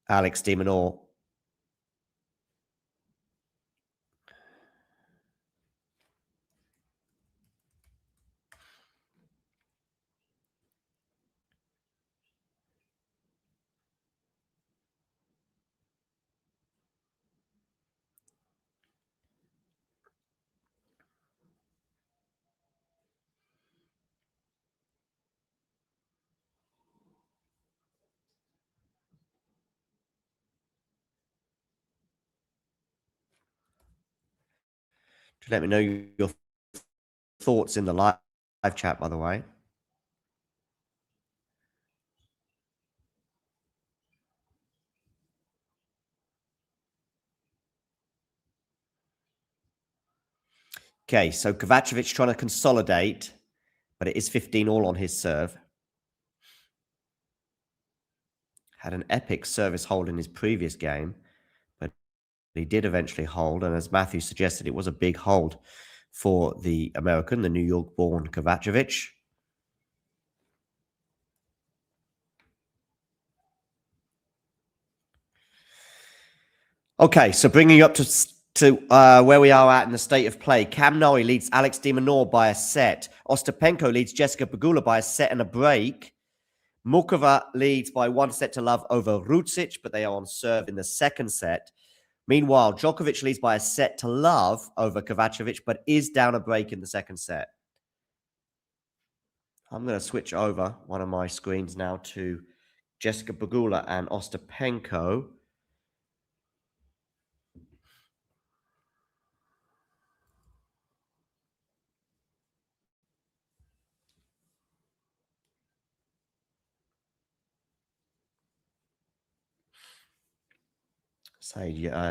Alex de Minaur. Let me know your thoughts in the live chat, by the way. Okay, so Kovacevic trying to consolidate, but it is 15 all on his serve. Had an epic service hold in his previous game, but he did eventually hold. And as Matthew suggested, it was a big hold for the American, the New York-born Kovacevic. Okay, so bringing you up to where we are at in the state of play. Cam Norrie leads Alex de Minaur by a set. Ostapenko leads Jessica Pegula by a set and a break. Mukova leads by 1-0 over Rucic, but they are on serve in the second set. Meanwhile, Djokovic leads by a 1-0 over Kovacevic, but is down a break in the second set. I'm going to switch over one of my screens now to Jessica Pegula and Ostapenko.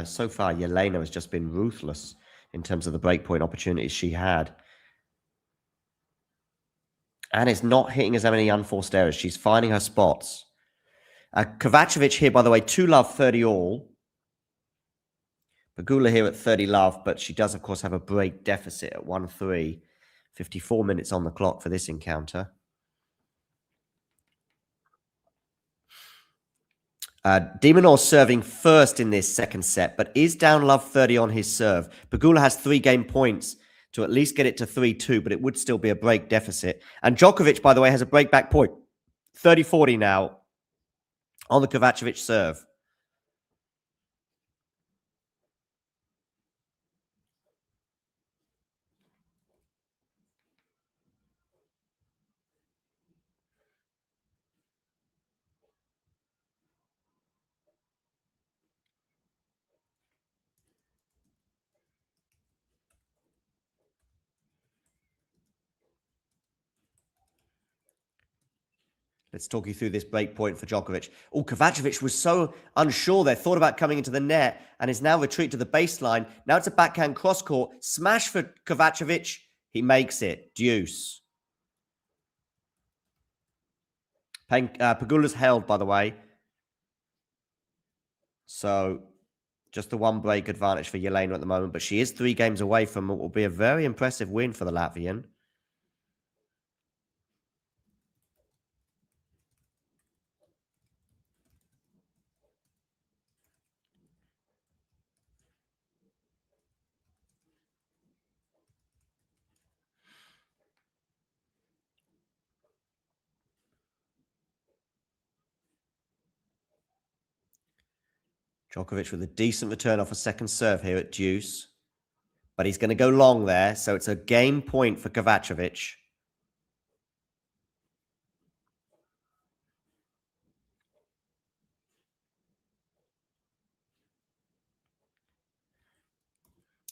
So far, Yelena has just been ruthless in terms of the breakpoint opportunities she had. And is not hitting as many unforced errors. She's finding her spots. Kovacevic here, by the way, 2-love, 30 all. Pegula here at 30-love, but she does, of course, have a break deficit at 1-3. 54 minutes on the clock for this encounter. de Minaur serving first in this second set, but is down love 30 on his serve. Pegula has 3 game points to at least get it to 3-2, but it would still be a break deficit. And Djokovic, by the way, has a break back point. 30-40 now on the Kovacevic serve. Let's talk you through this break point for Djokovic. Oh, Kovacevic was so unsure there, thought about coming into the net, and is now retreat to the baseline. Now it's a backhand cross-court. Smash for Kovacevic. He makes it. Deuce. Pegula's held, by the way. So just the one break advantage for Yelena at the moment, but she is 3 games away from what will be a very impressive win for the Latvian. Djokovic with a decent return off a second serve here at deuce. But he's going to go long there, so it's a game point for Kovacevic.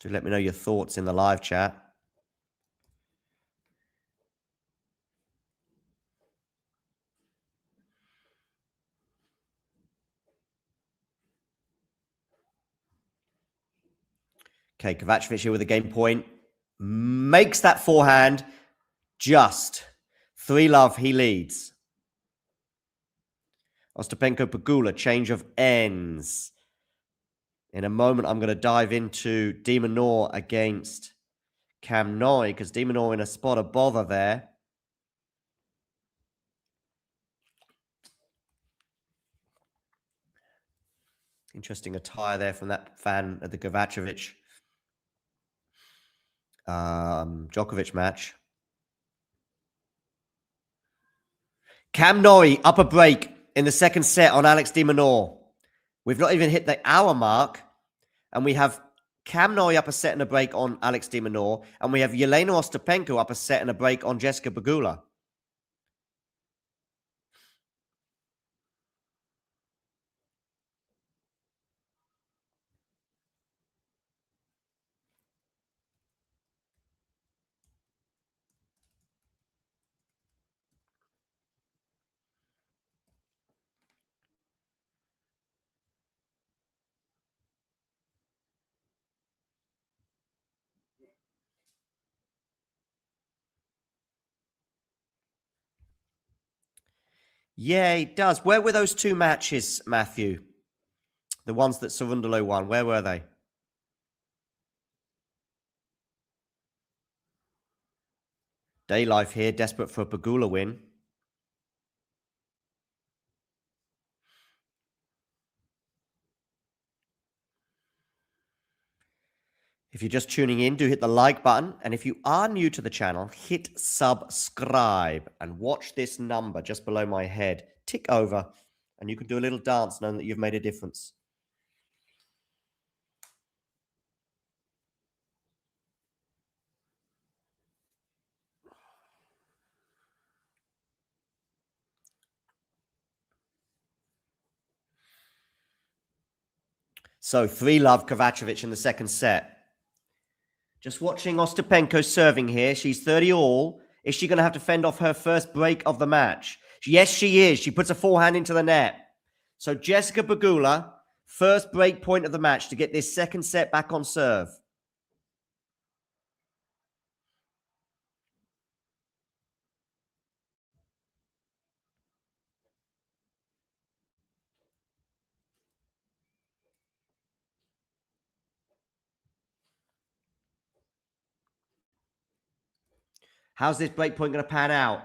Do let me know your thoughts in the live chat. Okay, Kovacevic here with a game point. Makes that forehand. Just 3-love, he leads. Ostapenko Pegula, change of ends. In a moment, I'm going to dive into Minaur against Cam Norrie, because Minaur in a spot of bother there. Interesting attire there from that fan at the Kovacevic Djokovic match. Cam Norrie up a break in the second set on Alex de Minaur. We've not even hit the hour mark, and we have Cam Norrie up a set and a break on Alex de Minaur, and we have Yelena Ostapenko up a set and a break on Jessica Pegula. Yeah, it does. Where were those two matches, Matthew? The ones that Cerundolo won, where were they? Day life here, desperate for a Pegula win. If you're just tuning in, do hit the like button. And if you are new to the channel, hit subscribe and watch this number just below my head tick over, and you can do a little dance knowing that you've made a difference. So 3-love Kovacevic in the second set. Just watching Ostapenko serving here. She's 30 all. Is she going to have to fend off her first break of the match? Yes, she is. She puts a forehand into the net. So Jessica Pegula, first break point of the match to get this second set back on serve. How's this break point going to pan out?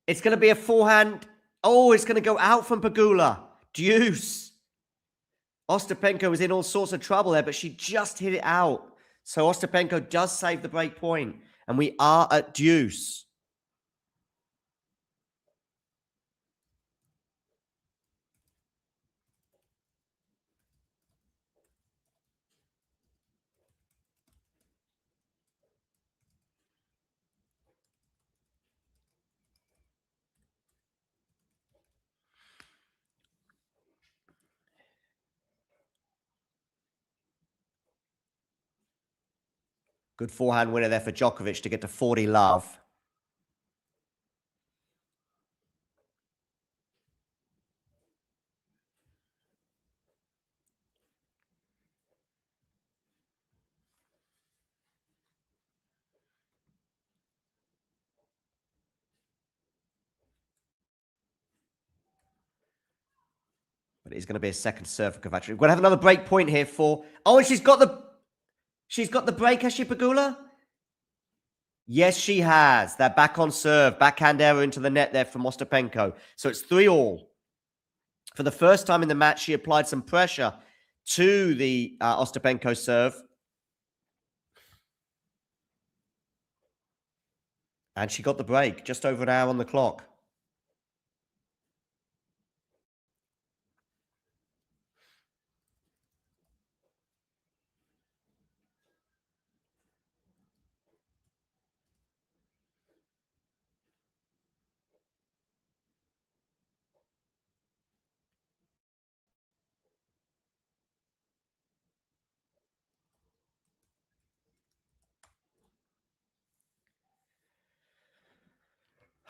It's going to be a forehand. Oh, it's going to go out from Pegula. Deuce. Ostapenko was in all sorts of trouble there, but she just hit it out. So Ostapenko does save the break point, and we are at deuce. Good forehand winner there for Djokovic to get to 40-love. But it's going to be a second serve for Kovacevic. We're going to have another break point here for... Oh, and she's got the break, has she, Pegula? Yes, she has. That back on serve. Backhand error into the net there from Ostapenko. So it's 3-all. For the first time in the match, she applied some pressure to the Ostapenko serve. And she got the break. Just over an hour on the clock.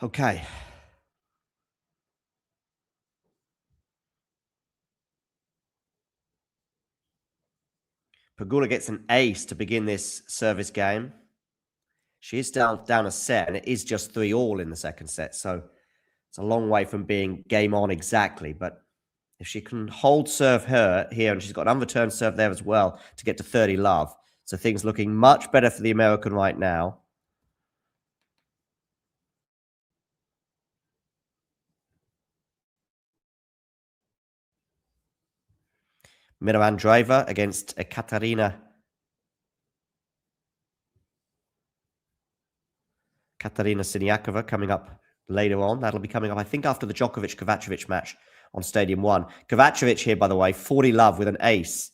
Okay. Pegula gets an ace to begin this service game. She is down a set, and it is just 3-all in the second set. So it's a long way from being game on exactly. But if she can hold serve her here, and she's got an unreturned serve there as well to get to 30 love. So things looking much better for the American right now. Minaur driver against Katarina Siniakova coming up later on. That'll be coming up, I think, after the Djokovic-Kovacevic match on Stadium 1. Kovacevic here, by the way, 40 love with an ace.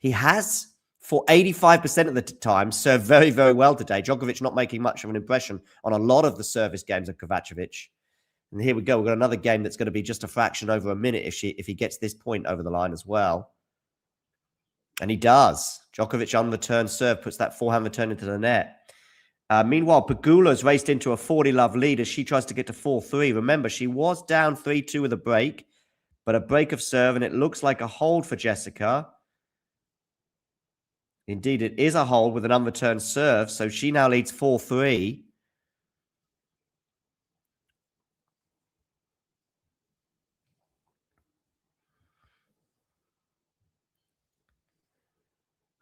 He has, for 85% of the time, served very, very well today. Djokovic not making much of an impression on a lot of the service games of Kovacevic. And here we go. We've got another game that's going to be just a fraction over a minute if he gets this point over the line as well. And he does. Djokovic on return serve puts that forehand return into the net. Meanwhile, Pegula's raced into a 40 love lead as she tries to get to 4-3. Remember, she was down 3-2 with a break, but a break of serve, and it looks like a hold for Jessica. Indeed, it is a hold with an unreturned serve, so she now leads 4-3.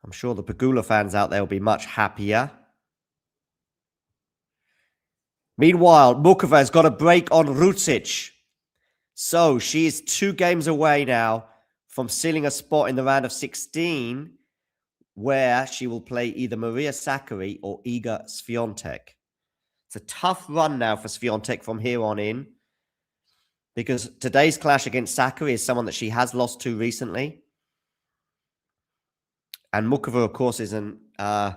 I'm sure the Pegula fans out there will be much happier. Meanwhile, Mukova has got a break on Rucic. So she is 2 games away now from sealing a spot in the round of 16, where she will play either Maria Sakkari or Iga Swiatek. It's a tough run now for Swiatek from here on in, because today's clash against Sakkari is someone that she has lost to recently. And Mukova, of course, is a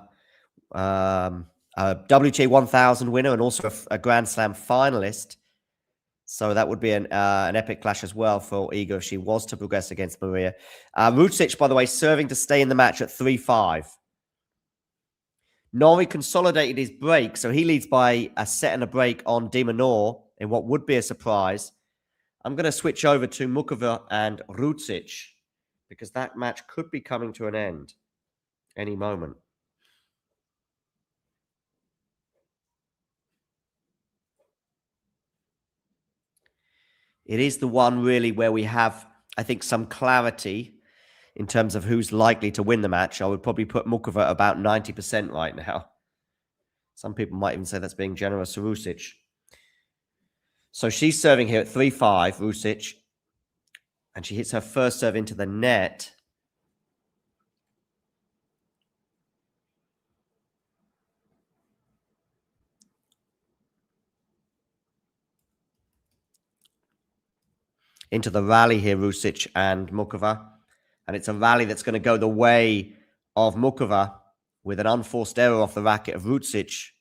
WTA 1000 winner and also a Grand Slam finalist. So that would be an epic clash as well for Iga if she was to progress against Maria. Rucic, by the way, serving to stay in the match at 3-5. Norrie consolidated his break, so he leads by a set and a break on Minaur in what would be a surprise. I'm going to switch over to Mukova and Rucic because that match could be coming to an end any moment. It is the one really where we have, I think, some clarity in terms of who's likely to win the match. I would probably put Mukova at about 90% right now. Some people might even say that's being generous to Rucic. So she's serving here at 3-5, Rucic. And she hits her first serve into the net. Into the rally here, Rucic and Mukova. And it's a rally that's going to go the way of Mukova with an unforced error off the racket of Rucic.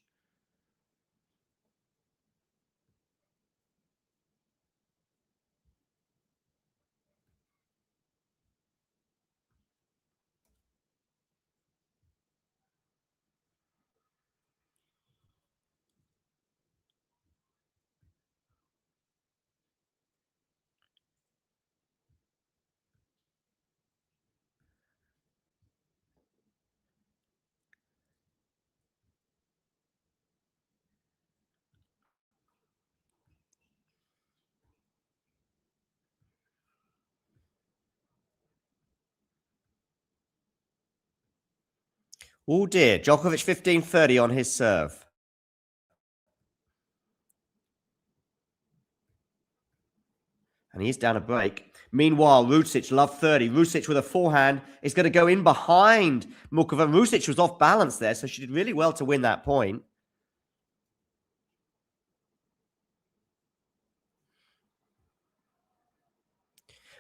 Oh dear, Djokovic 15-30 on his serve. And he's down a break. Meanwhile, Rucic, love 30. Rucic with a forehand is going to go in behind Mukova. Rucic was off balance there, so she did really well to win that point.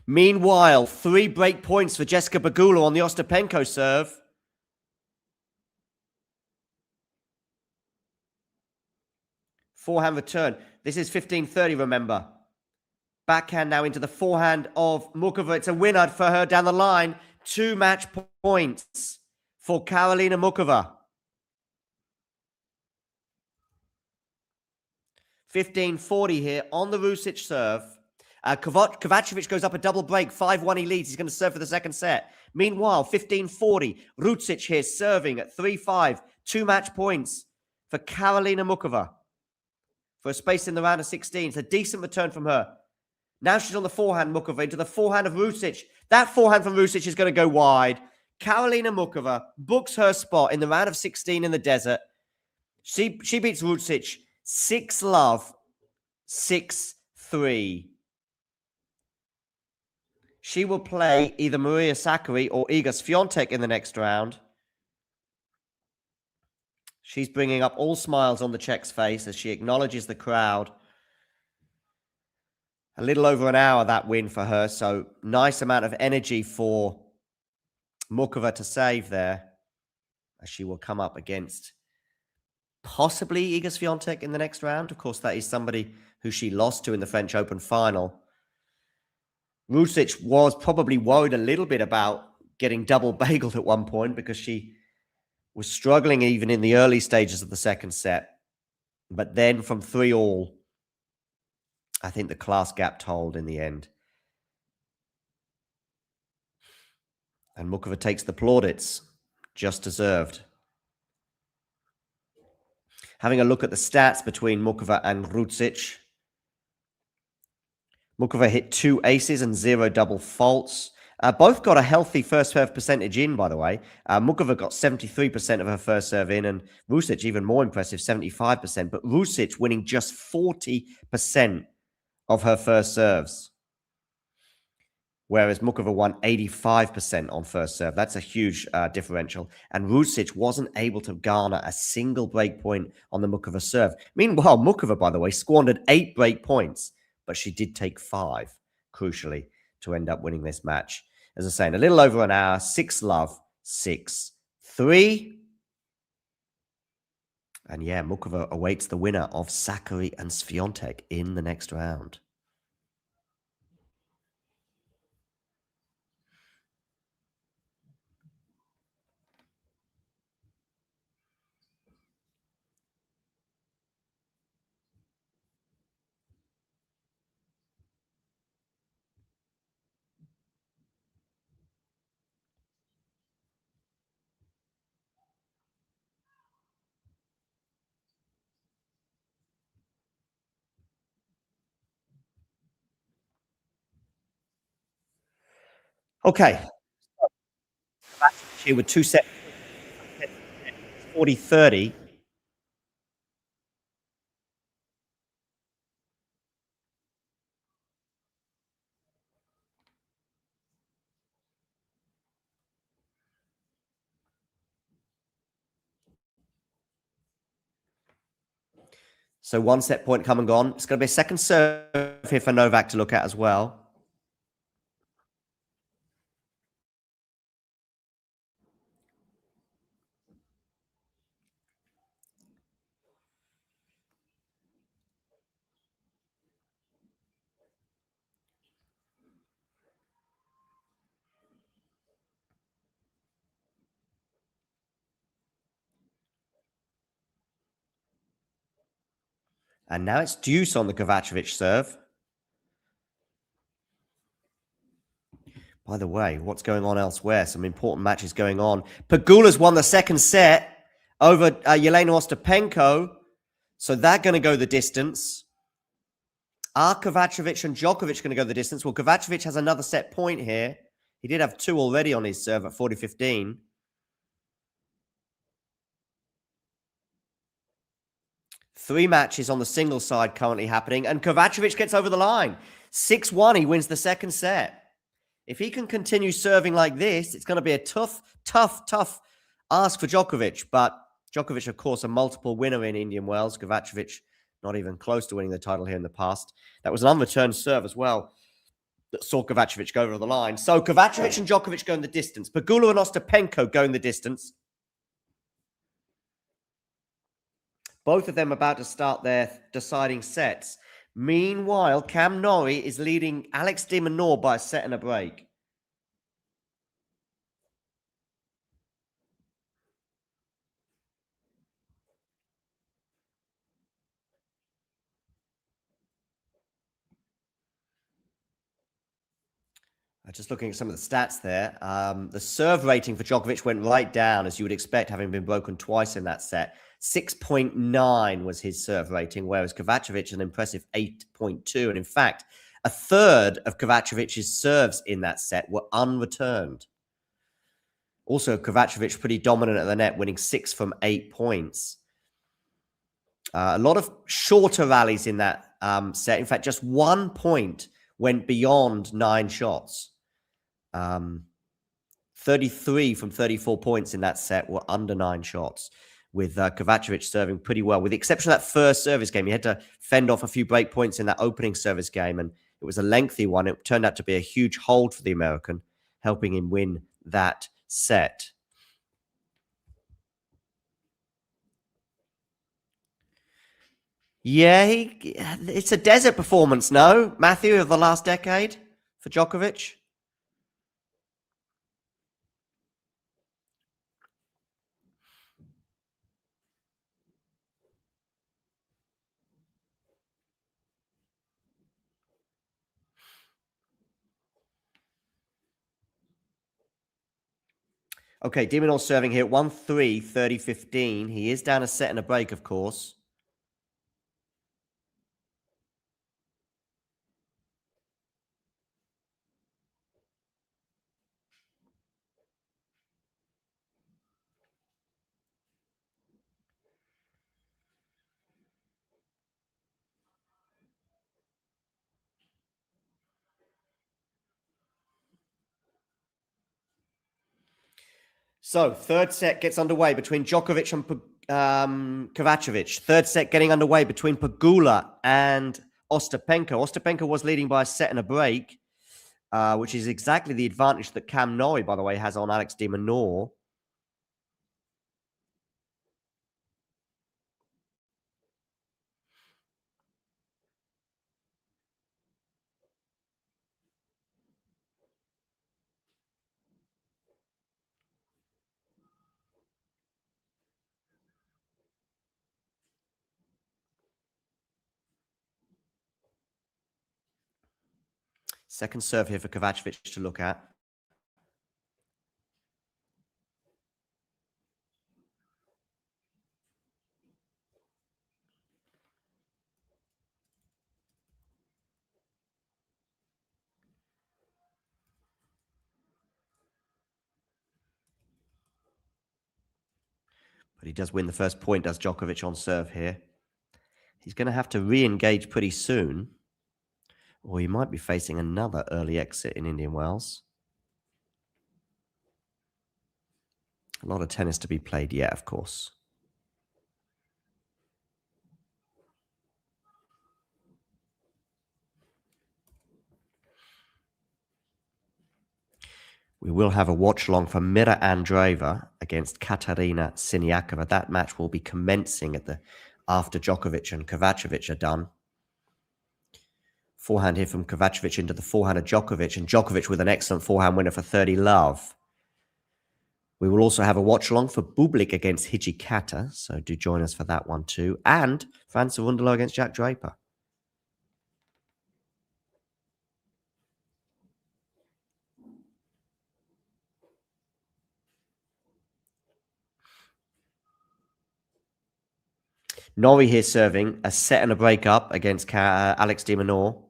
Meanwhile, 3 break points for Jessica Pegula on the Ostapenko serve. Forehand return. This is 15-30, remember. Backhand now into the forehand of Mukova. It's a winner for her down the line. 2 match points for Karolina Mukova. 15-40 here on the Rusic serve. Kovacevic goes up a double break. 5-1 he leads. He's going to serve for the second set. Meanwhile, 15-40. Rusic here serving at 3-5. 2 match points for Karolina Muchova for a space in the round of 16. It's a decent return from her. Now she's on the forehand, Muchova, into the forehand of Rusic. That forehand from Rusic is going to go wide. Karolina Muchova books her spot in the round of 16 in the desert. She beats Rusic 6-love, 6-3. She will play either Maria Sakkari or Iga Swiatek in the next round. She's bringing up all smiles on the Czech's face as she acknowledges the crowd. A little over an hour, that win for her. So nice amount of energy for Muchova to save there, as she will come up against possibly Iga Swiatek in the next round. Of course, that is somebody who she lost to in the French Open final. Rusic was probably worried a little bit about getting double bageled at one point because she was struggling even in the early stages of the second set. But then from 3-all, I think the class gap told in the end. And Muchova takes the plaudits. Just deserved. Having a look at the stats between Muchova and Rusic. Muchova hit 2 aces and 0 double faults. Both got a healthy first serve percentage in, by the way. Muchova got 73% of her first serve in, and Rusic, even more impressive, 75%. But Rusic winning just 40% of her first serves, whereas Muchova won 85% on first serve. That's a huge differential. And Rusic wasn't able to garner a single break point on the Muchova serve. Meanwhile, Muchova, by the way, squandered 8 break points, but she did take 5, crucially, to end up winning this match. As I say, in a little over an hour, 6-love, 6-3. And yeah, Muchova awaits the winner of Sakkari and Swiatek in the next round. Okay. Here with 2 sets, 40-30. So 1 set point come and gone. It's going to be a second serve here for Novak to look at as well. And now it's deuce on the Kovacevic serve. By the way, what's going on elsewhere? Some important matches going on. Pegula's won the second set over Yelena Ostapenko. So they're going to go the distance. Are Kovacevic and Djokovic going to go the distance? Well, Kovacevic has another set point here. He did have 2 already on his serve at 40-15. 3 matches on the singles side currently happening, and Kovacevic gets over the line. 6-1, he wins the second set. If he can continue serving like this, it's going to be a tough ask for Djokovic. But Djokovic, of course, a multiple winner in Indian Wells. Kovacevic not even close to winning the title here in the past. That was an unreturned serve as well that saw Kovacevic go over the line. So Kovacevic and Djokovic going the distance. Pegula and Ostapenko going the distance. Both of them about to start their deciding sets. Meanwhile, Cam Norrie is leading Alex de Minaur by a set and a break. Just looking at some of the stats there, the serve rating for Djokovic went right down, as you would expect, having been broken twice in that set. 6.9 was his serve rating, whereas Kovacevic an impressive 8.2. And in fact, a third of Kovacevic's serves in that set were unreturned. Also, Kovacevic pretty dominant at the net, winning 6 from 8 points. A lot of shorter rallies in that set. In fact, just 1 point went beyond 9 shots. 33 from 34 points in that set were under 9 shots, with Kovacevic serving pretty well. With the exception of that first service game, he had to fend off a few break points in that opening service game, and it was a lengthy one. It turned out to be a huge hold for the American, helping him win that set. Yeah, it's a desert performance, no, Matthew, of the last decade for Djokovic. Okay, de Minaur serving here, 1-3, 30-15. He is down a set and a break, of course. So, third set gets underway between Djokovic and Kovacevic. Third set getting underway between Pegula and Ostapenko. Ostapenko was leading by a set and a break, which is exactly the advantage that Cam Norrie, by the way, has on Alex de Minaur. Second serve here for Kovacevic to look at. But he does win the first point, does Djokovic on serve here. He's going to have to re-engage pretty soon, or he might be facing another early exit in Indian Wells. A lot of tennis to be played yet, of course. We will have a watch along for Mira Andreeva against Katarina Siniakova. That match will be commencing after Djokovic and Kovacevic are done. Forehand here from Kovacevic into the forehand of Djokovic, and Djokovic with an excellent forehand winner for 30 love. We will also have a watch along for Bublik against Hijikata, so do join us for that one too. And Franz Wunderlo against Jack Draper. Norrie here serving a set and a break up against Alex de Minaur.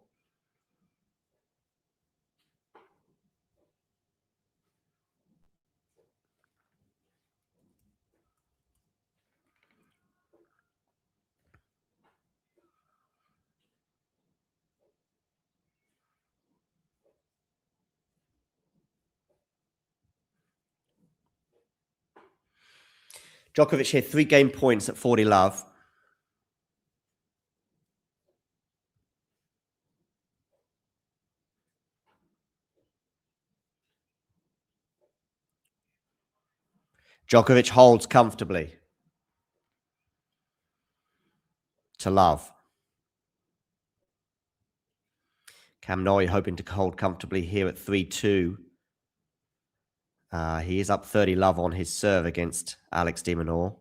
Djokovic here, 3 game points at 40 love. Djokovic holds comfortably to love. Cam Norrie hoping to hold comfortably here at 3-2. He is up 30 love on his serve against Alex de Minaur.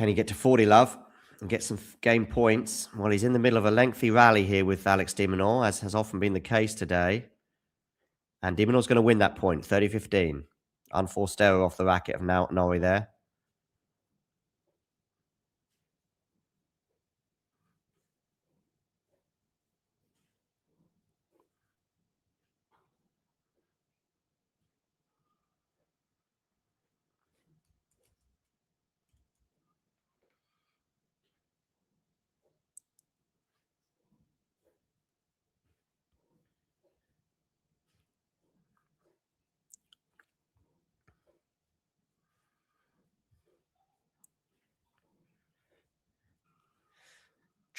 Can he get to 40, love, and get some game points? Well, he's in the middle of a lengthy rally here with Alex de Minaur, as has often been the case today. And de Minaur's going to win that point, 30-15. Unforced error off the racket of Norrie there.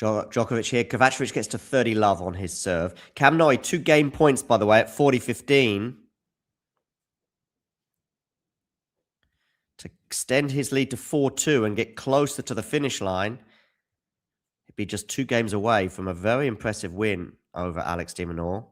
Djokovic here. Kovacevic gets to 30 love on his serve. Cam Norrie, 2 game points, by the way, at 40-15. To extend his lead to 4-2 and get closer to the finish line. He'd be just 2 games away from a very impressive win over Alex de Minaur.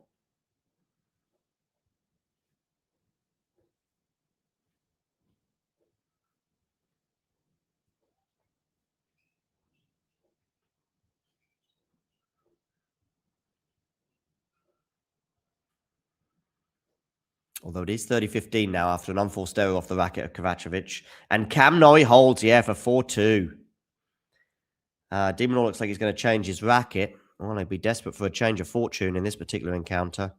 Although it is 30-15 now after an unforced error off the racket of Kovacevic. And Cam Norrie holds, yeah, for 4-2. de Minaur looks like he's going to change his racket. Well, he'd be desperate for a change of fortune in this particular encounter.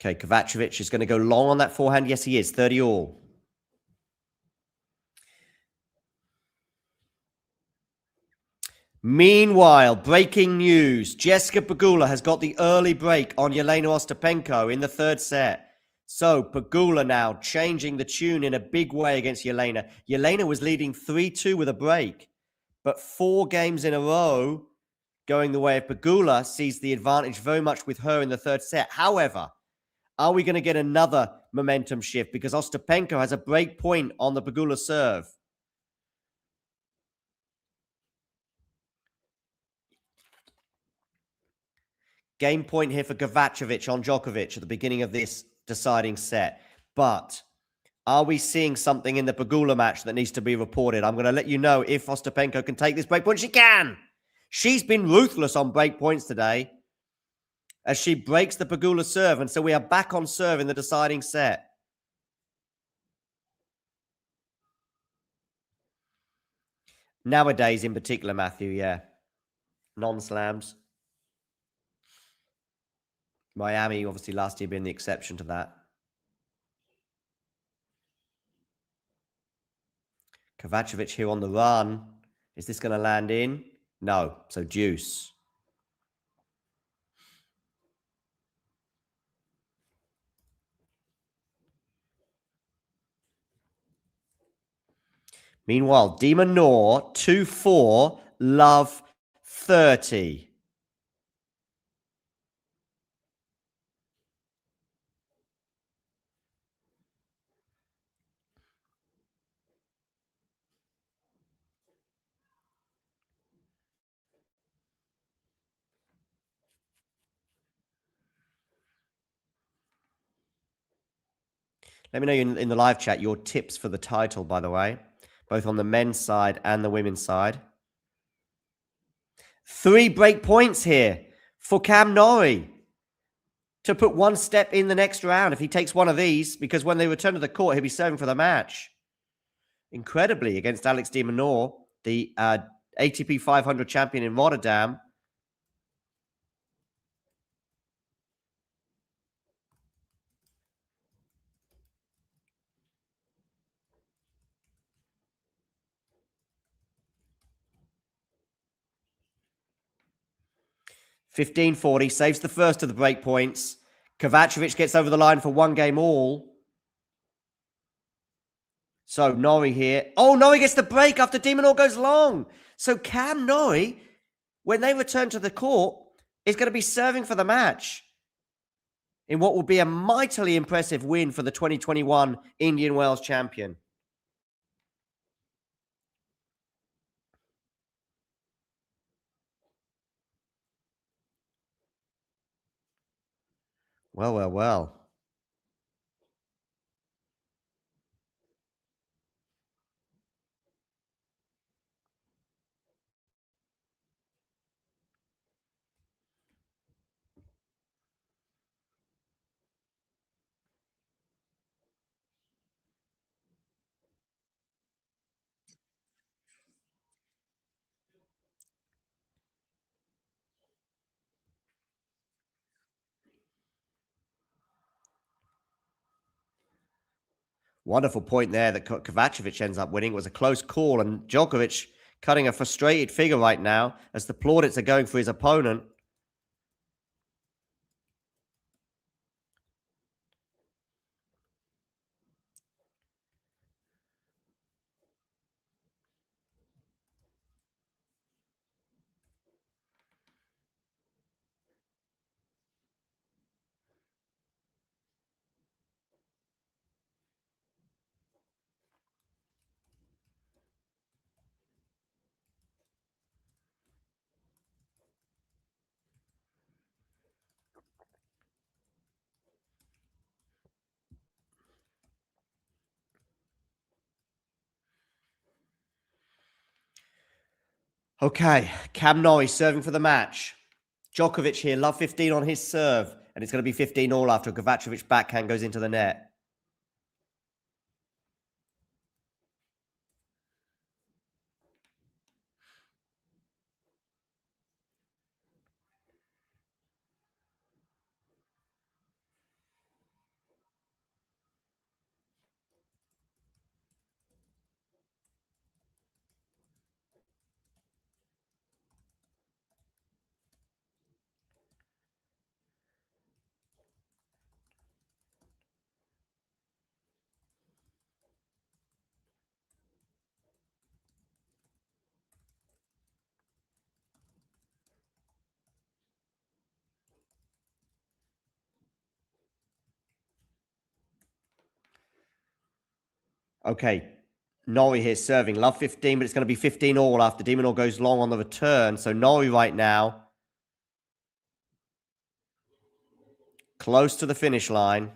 Okay, Kovacevic is going to go long on that forehand. Yes, he is. 30 all. Meanwhile, breaking news. Jessica Pegula has got the early break on Jelena Ostapenko in the 3rd set. So Pegula now changing the tune in a big way against Jelena. Jelena was leading 3-2 with a break. But 4 games in a row going the way of Pegula sees the advantage very much with her in the 3rd set. However, are we going to get another momentum shift? Because Ostapenko has a break point on the Pegula serve. Game point here for Kovacevic on Djokovic at the beginning of this deciding set. But are we seeing something in the Pegula match that needs to be reported? I'm going to let you know if Ostapenko can take this break point. She can! She's been ruthless on break points today as she breaks the Pegula serve. And so we are back on serve in the deciding set. Nowadays, in particular, Matthew, yeah. Non-slams. Miami, obviously, last year being the exception to that. Kovacevic here on the run. Is this going to land in? No. So deuce. Meanwhile, de Minaur, 2-4, love 30. Let me know in the live chat your tips for the title, by the way, both on the men's side and the women's side. 3 break points here for Cam Norrie to put 1 step in the next round if he takes one of these, because when they return to the court, he'll be serving for the match. Incredibly, against Alex de Minaur, the ATP 500 champion in Rotterdam. $15.40, saves the first of the break points. Kovacevic gets over the line for 1 game all. So Norrie here. Oh, Norrie gets the break after de Minaur goes long. So Cam Norrie, when they return to the court, is going to be serving for the match. in what will be a mightily impressive win for the 2021 Indian Wells champion. Well, well, well. Wonderful point there that Kovacevic ends up winning. It was a close call, and Djokovic cutting a frustrated figure right now as the plaudits are going for his opponent. Okay, Cam Norrie serving for the match. Djokovic here, love 15 on his serve, and it's going to be 15 all after Kovacevic backhand goes into the net. Okay, Norrie here serving, love 15, but it's going to be 15 all after de Minaur goes long on the return. So Norrie right now, close to the finish line.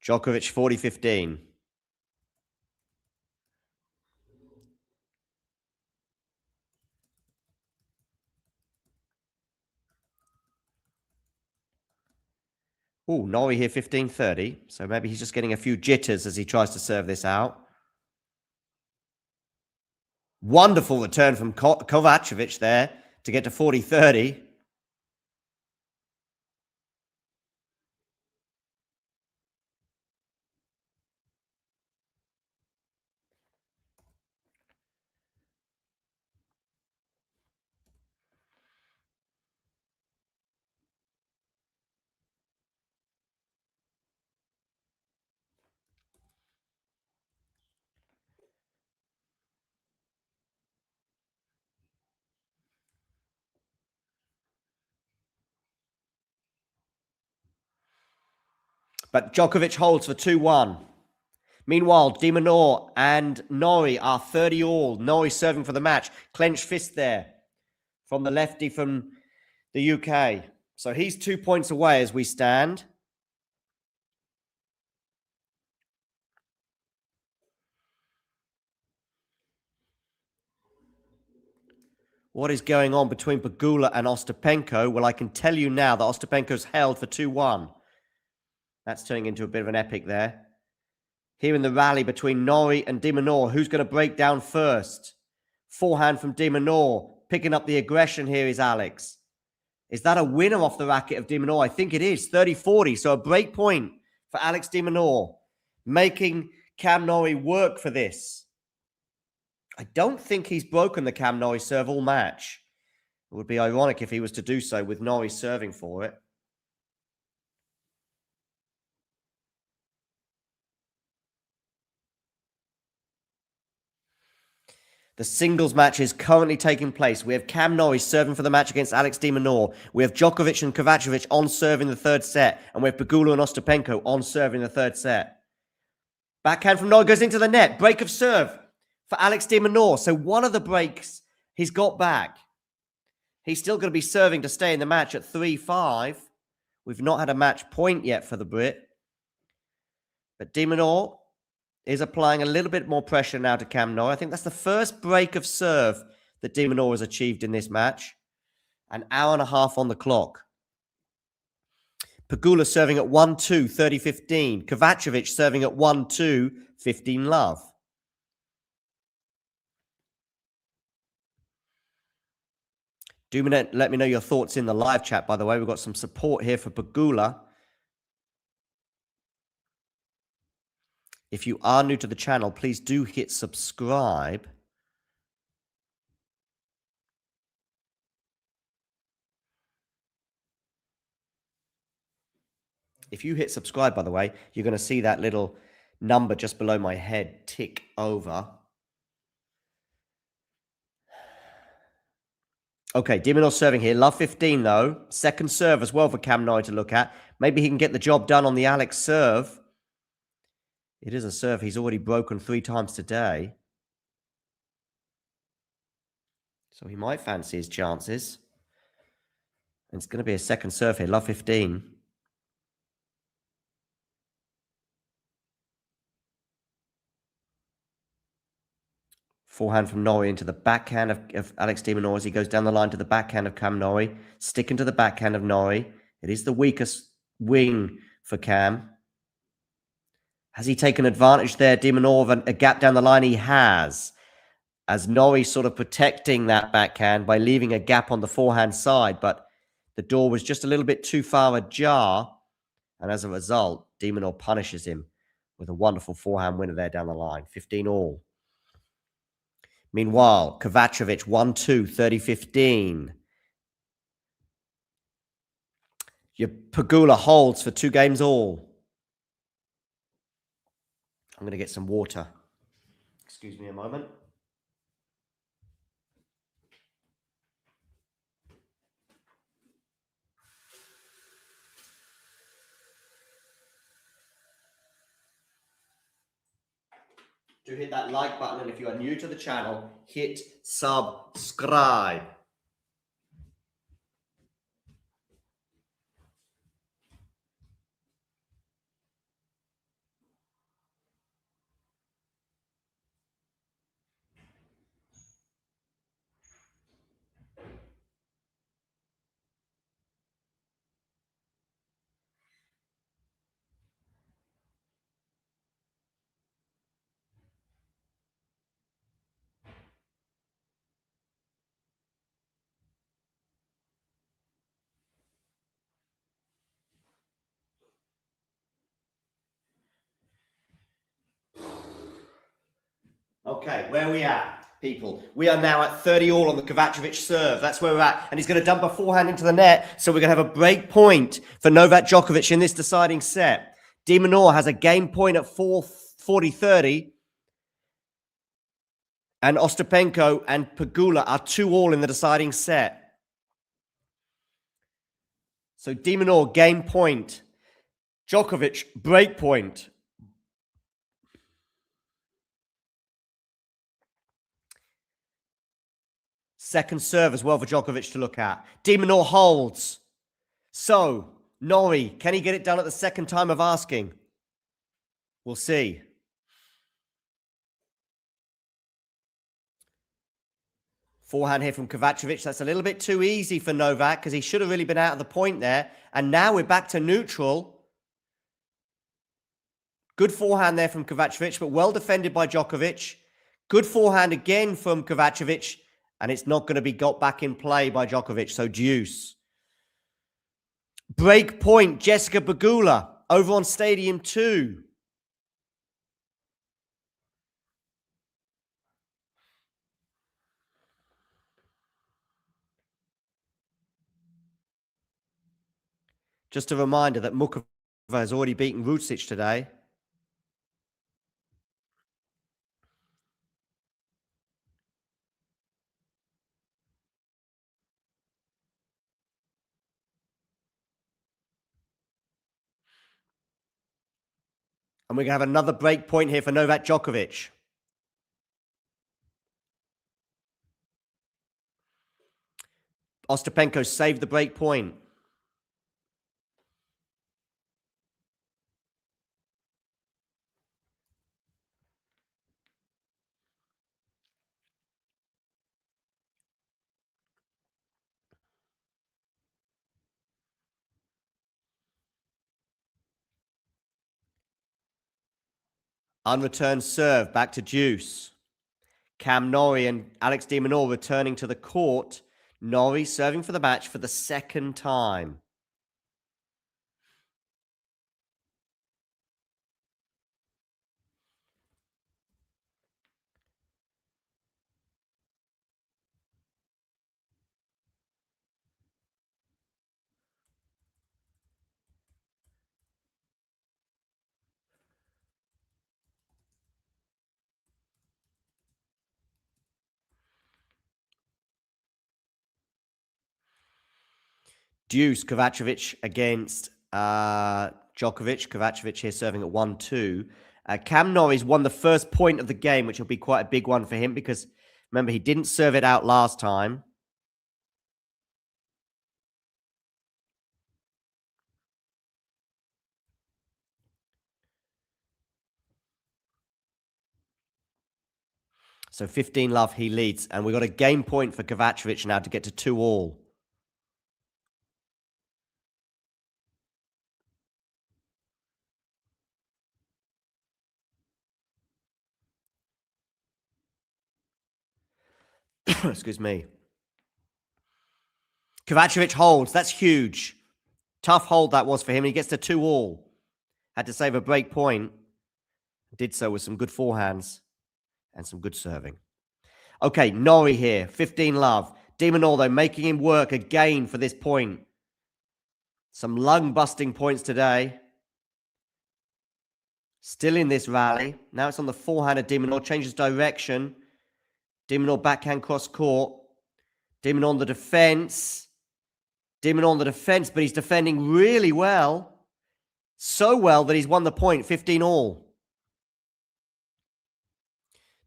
Djokovic 40-15. Oh, Norrie here 15-30. So maybe he's just getting a few jitters as he tries to serve this out. Wonderful return from Kovacevic there to get to 40-30. But Djokovic holds for 2-1. Meanwhile, de Minaur and Norrie are 30 all. Norrie serving for the match. Clenched fist there from the lefty from the UK. So he's 2 points away as we stand. What is going on between Pegula and Ostapenko? Well, I can tell you now that Ostapenko's held for 2-1. That's turning into a bit of an epic there. Here in the rally between Norrie and de Minaur, who's going to break down first? Forehand from de Minaur. Picking up the aggression here is Alex. Is that a winner off the racket of de Minaur? I think it is. 30-40. So a break point for Alex de Minaur. Making Cam Norrie work for this. I don't think he's broken the Cam Norrie serve all match. It would be ironic if he was to do so with Norrie serving for it. The singles match is currently taking place. We have Cam Norrie serving for the match against Alex de Minaur. We have Djokovic and Kovacevic on serve in the third set. And we have Pegula and Ostapenko on serve in the third set. Backhand from Norrie goes into the net. Break of serve for Alex de Minaur. So one of the breaks he's got back. He's still going to be serving to stay in the match at 3-5. We've not had a match point yet for the Brit. But de Minaur is applying a little bit more pressure now to Cam Norrie. I think that's the first break of serve that de Minaur has achieved in this match. An hour and a half on the clock. Pegula serving at 1-2, 30-15. Kovacevic serving at 1-2, 15-love. Do let me know your thoughts in the live chat, by the way. We've got some support here for Pegula. If you are new to the channel, please do hit subscribe. If you hit subscribe, by the way, you're going to see that little number just below my head tick over. Okay, de Minaur serving here. Love 15, though. Second serve as well for Cam Norrie to look at. Maybe he can get the job done on the Alex serve. It is a serve he's already broken 3 times today. So he might fancy his chances. And it's going to be a second serve here. Love 15. Forehand from Norrie into the backhand of Alex de Minaur as he goes down the line to the backhand of Cam Norrie. Sticking to the backhand of Norrie. It is the weakest wing for Cam. Has he taken advantage there, de Minaur, of a gap down the line? He has. As Norrie sort of protecting that backhand by leaving a gap on the forehand side. But the door was just a little bit too far ajar. And as a result, de Minaur punishes him with a wonderful forehand winner there down the line. 15-all. Meanwhile, Kovacevic 1-2, 30-15. Your Pegula holds for 2 games all. I'm going to get some water. Excuse me a moment. Do hit that like button, and if you are new to the channel, hit subscribe. Okay, where are we at, people? We are now at 30-all on the Kovacevic serve. That's where we're at. And he's going to dump a forehand into the net. So we're going to have a break point for Novak Djokovic in this deciding set. De Minaur has a game point at 40-30. And Ostapenko and Pegula are 2-all in the deciding set. So de Minaur, game point. Djokovic, break point. Second serve as well for Djokovic to look at. De Minaur holds. So, Norrie, can he get it done at the second time of asking? We'll see. Forehand here from Kovacevic. That's a little bit too easy for Novak because he should have really been out of the point there. And now we're back to neutral. Good forehand there from Kovacevic, but well defended by Djokovic. Good forehand again from Kovacevic. And it's not going to be got back in play by Djokovic, so deuce. Break point, Jessica Pegula over on Stadium 2. Just a reminder that Mukova has already beaten Rucic today. And we're going to have another break point here for Novak Djokovic. Ostapenko saved the break point. Unreturned serve, back to deuce. Cam Norrie and Alex de Minaur returning to the court. Norrie serving for the match for the second time. Deuce, Kovacevic against Djokovic. Kovacevic here serving at 1-2. Cam Norrie's won the first point of the game, which will be quite a big one for him because, remember, he didn't serve it out last time. So 15-love, he leads. And we've got a game point for Kovacevic now to get to 2-all. Excuse me. Kovacevic holds. That's huge. Tough hold that was for him. He gets to 2-all. Had to save a break point. Did so with some good forehands and some good serving. Okay, Norrie here. 15-love. De Minaur, though, making him work again for this point. Some lung-busting points today. Still in this rally. Now it's on the forehand of de Minaur. Changes direction. De Minaur backhand cross court. De Minaur on the defense. De Minaur on the defense, but he's defending really well. So well that he's won the point, 15-all.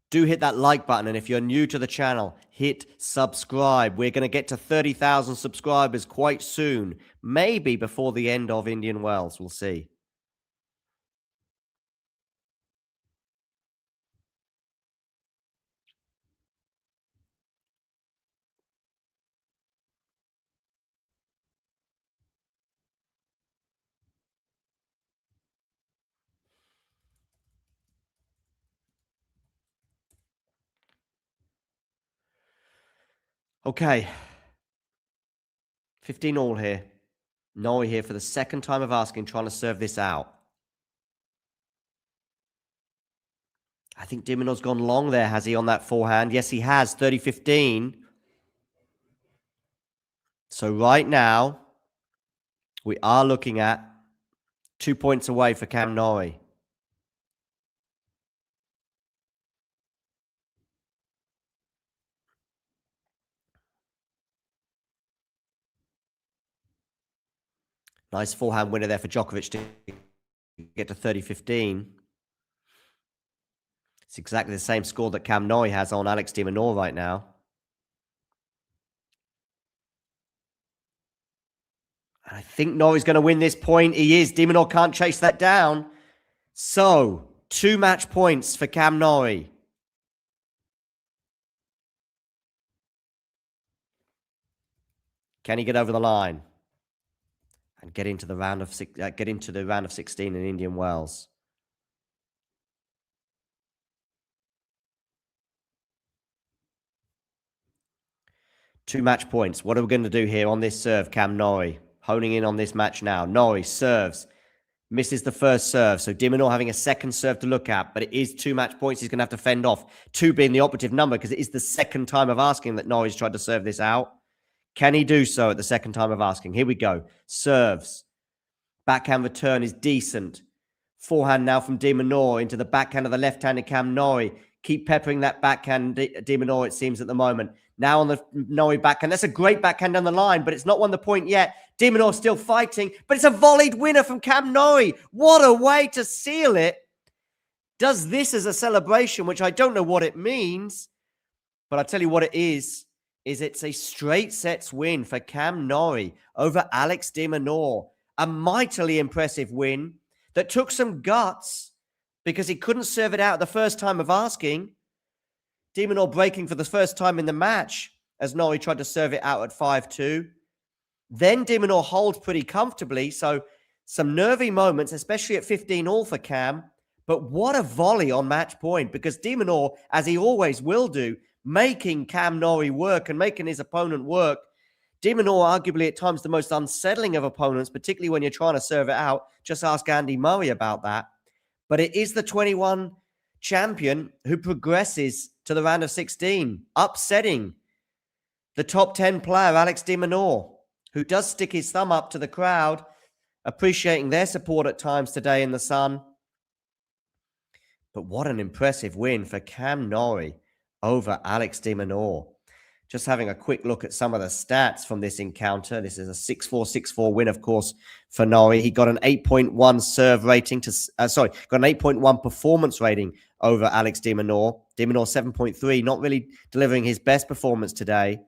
Do hit that like button, and if you're new to the channel, hit subscribe. We're going to get to 30,000 subscribers quite soon. Maybe before the end of Indian Wells. We'll see. Okay. 15-all here. Norrie here for the second time of asking, trying to serve this out. I think de Minaur's gone long there, has he, on that forehand? Yes, he has. 30-15. So right now, we are looking at 2 points away for Cam Norrie. Nice forehand winner there for Djokovic to get to 30-15. It's exactly the same score that Cam Norrie has on Alex de Minaur right now. And I think Norrie's going to win this point. He is. De Minaur can't chase that down. So, 2 match points for Cam Norrie. Can he get over the line and get into the round of 16 in Indian Wells? Two match points. What are we going to do here on this serve, Cam Norrie? Honing in on this match now. Norrie serves. Misses the first serve. So de Minaur having a second serve to look at. But it is 2 match points he's going to have to fend off. 2 being the operative number because it is the second time of asking that Norrie's tried to serve this out. Can he do so at the second time of asking? Here we go. Serves. Backhand return is decent. Forehand now from de Minaur into the backhand of the left-handed Cam Norrie. Keep peppering that backhand, de Minaur, it seems, at the moment. Now on the Norrie backhand. That's a great backhand down the line, but it's not won the point yet. De Minaur still fighting, but it's a volleyed winner from Cam Norrie. What a way to seal it. Does this as a celebration, which I don't know what it means, but I'll tell you what it is it's a straight sets win for Cam Norrie over Alex de Minaur. A mightily impressive win that took some guts because he couldn't serve it out the first time of asking. De Minaur breaking for the first time in the match as Norrie tried to serve it out at 5-2. Then de Minaur holds pretty comfortably, so some nervy moments, especially at 15-all for Cam. But what a volley on match point, because de Minaur, as he always will do, making Cam Norrie work and making his opponent work. De Minaur, arguably at times the most unsettling of opponents, particularly when you're trying to serve it out. Just ask Andy Murray about that. But it is the 21 champion who progresses to the round of 16, upsetting the top 10 player, Alex de Minaur, who does stick his thumb up to the crowd, appreciating their support at times today in the sun. But what an impressive win for Cam Norrie over Alex de Minaur. Just having a quick look at some of the stats from this encounter. This is a 6-4, 6-4 win, of course, for Norrie. He got an 8.1 serve rating got an 8.1 performance rating over Alex de Minaur. De Minaur 7.3, not really delivering his best performance today.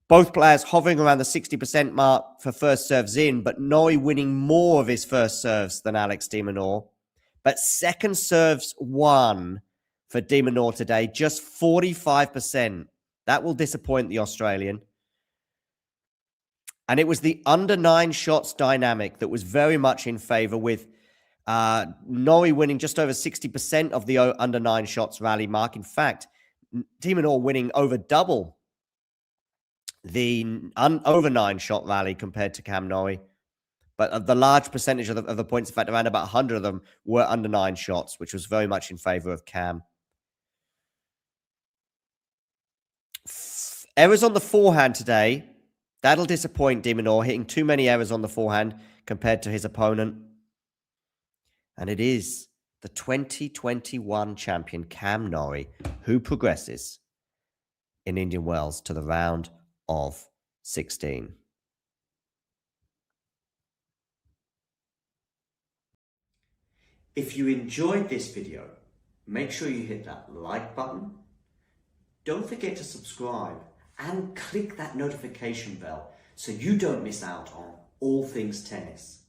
Both players hovering around the 60% mark for first serves in, but Norrie winning more of his first serves than Alex de Minaur. But second serves won for de Minaur today, just 45%. That will disappoint the Australian. And it was the under 9 shots dynamic that was very much in favor, with Norrie winning just over 60% of the under 9 shots rally mark. In fact, de Minaur winning over double the over 9 shot rally compared to Cam Norrie. But the large percentage of the points, in fact, around about 100 of them were under 9 shots, which was very much in favor of Cam. Errors on the forehand today. That'll disappoint de Minaur, hitting too many errors on the forehand compared to his opponent. And it is the 2021 champion, Cam Norrie, who progresses in Indian Wells to the round of 16. If you enjoyed this video, make sure you hit that like button. Don't forget to subscribe and click that notification bell so you don't miss out on all things tennis.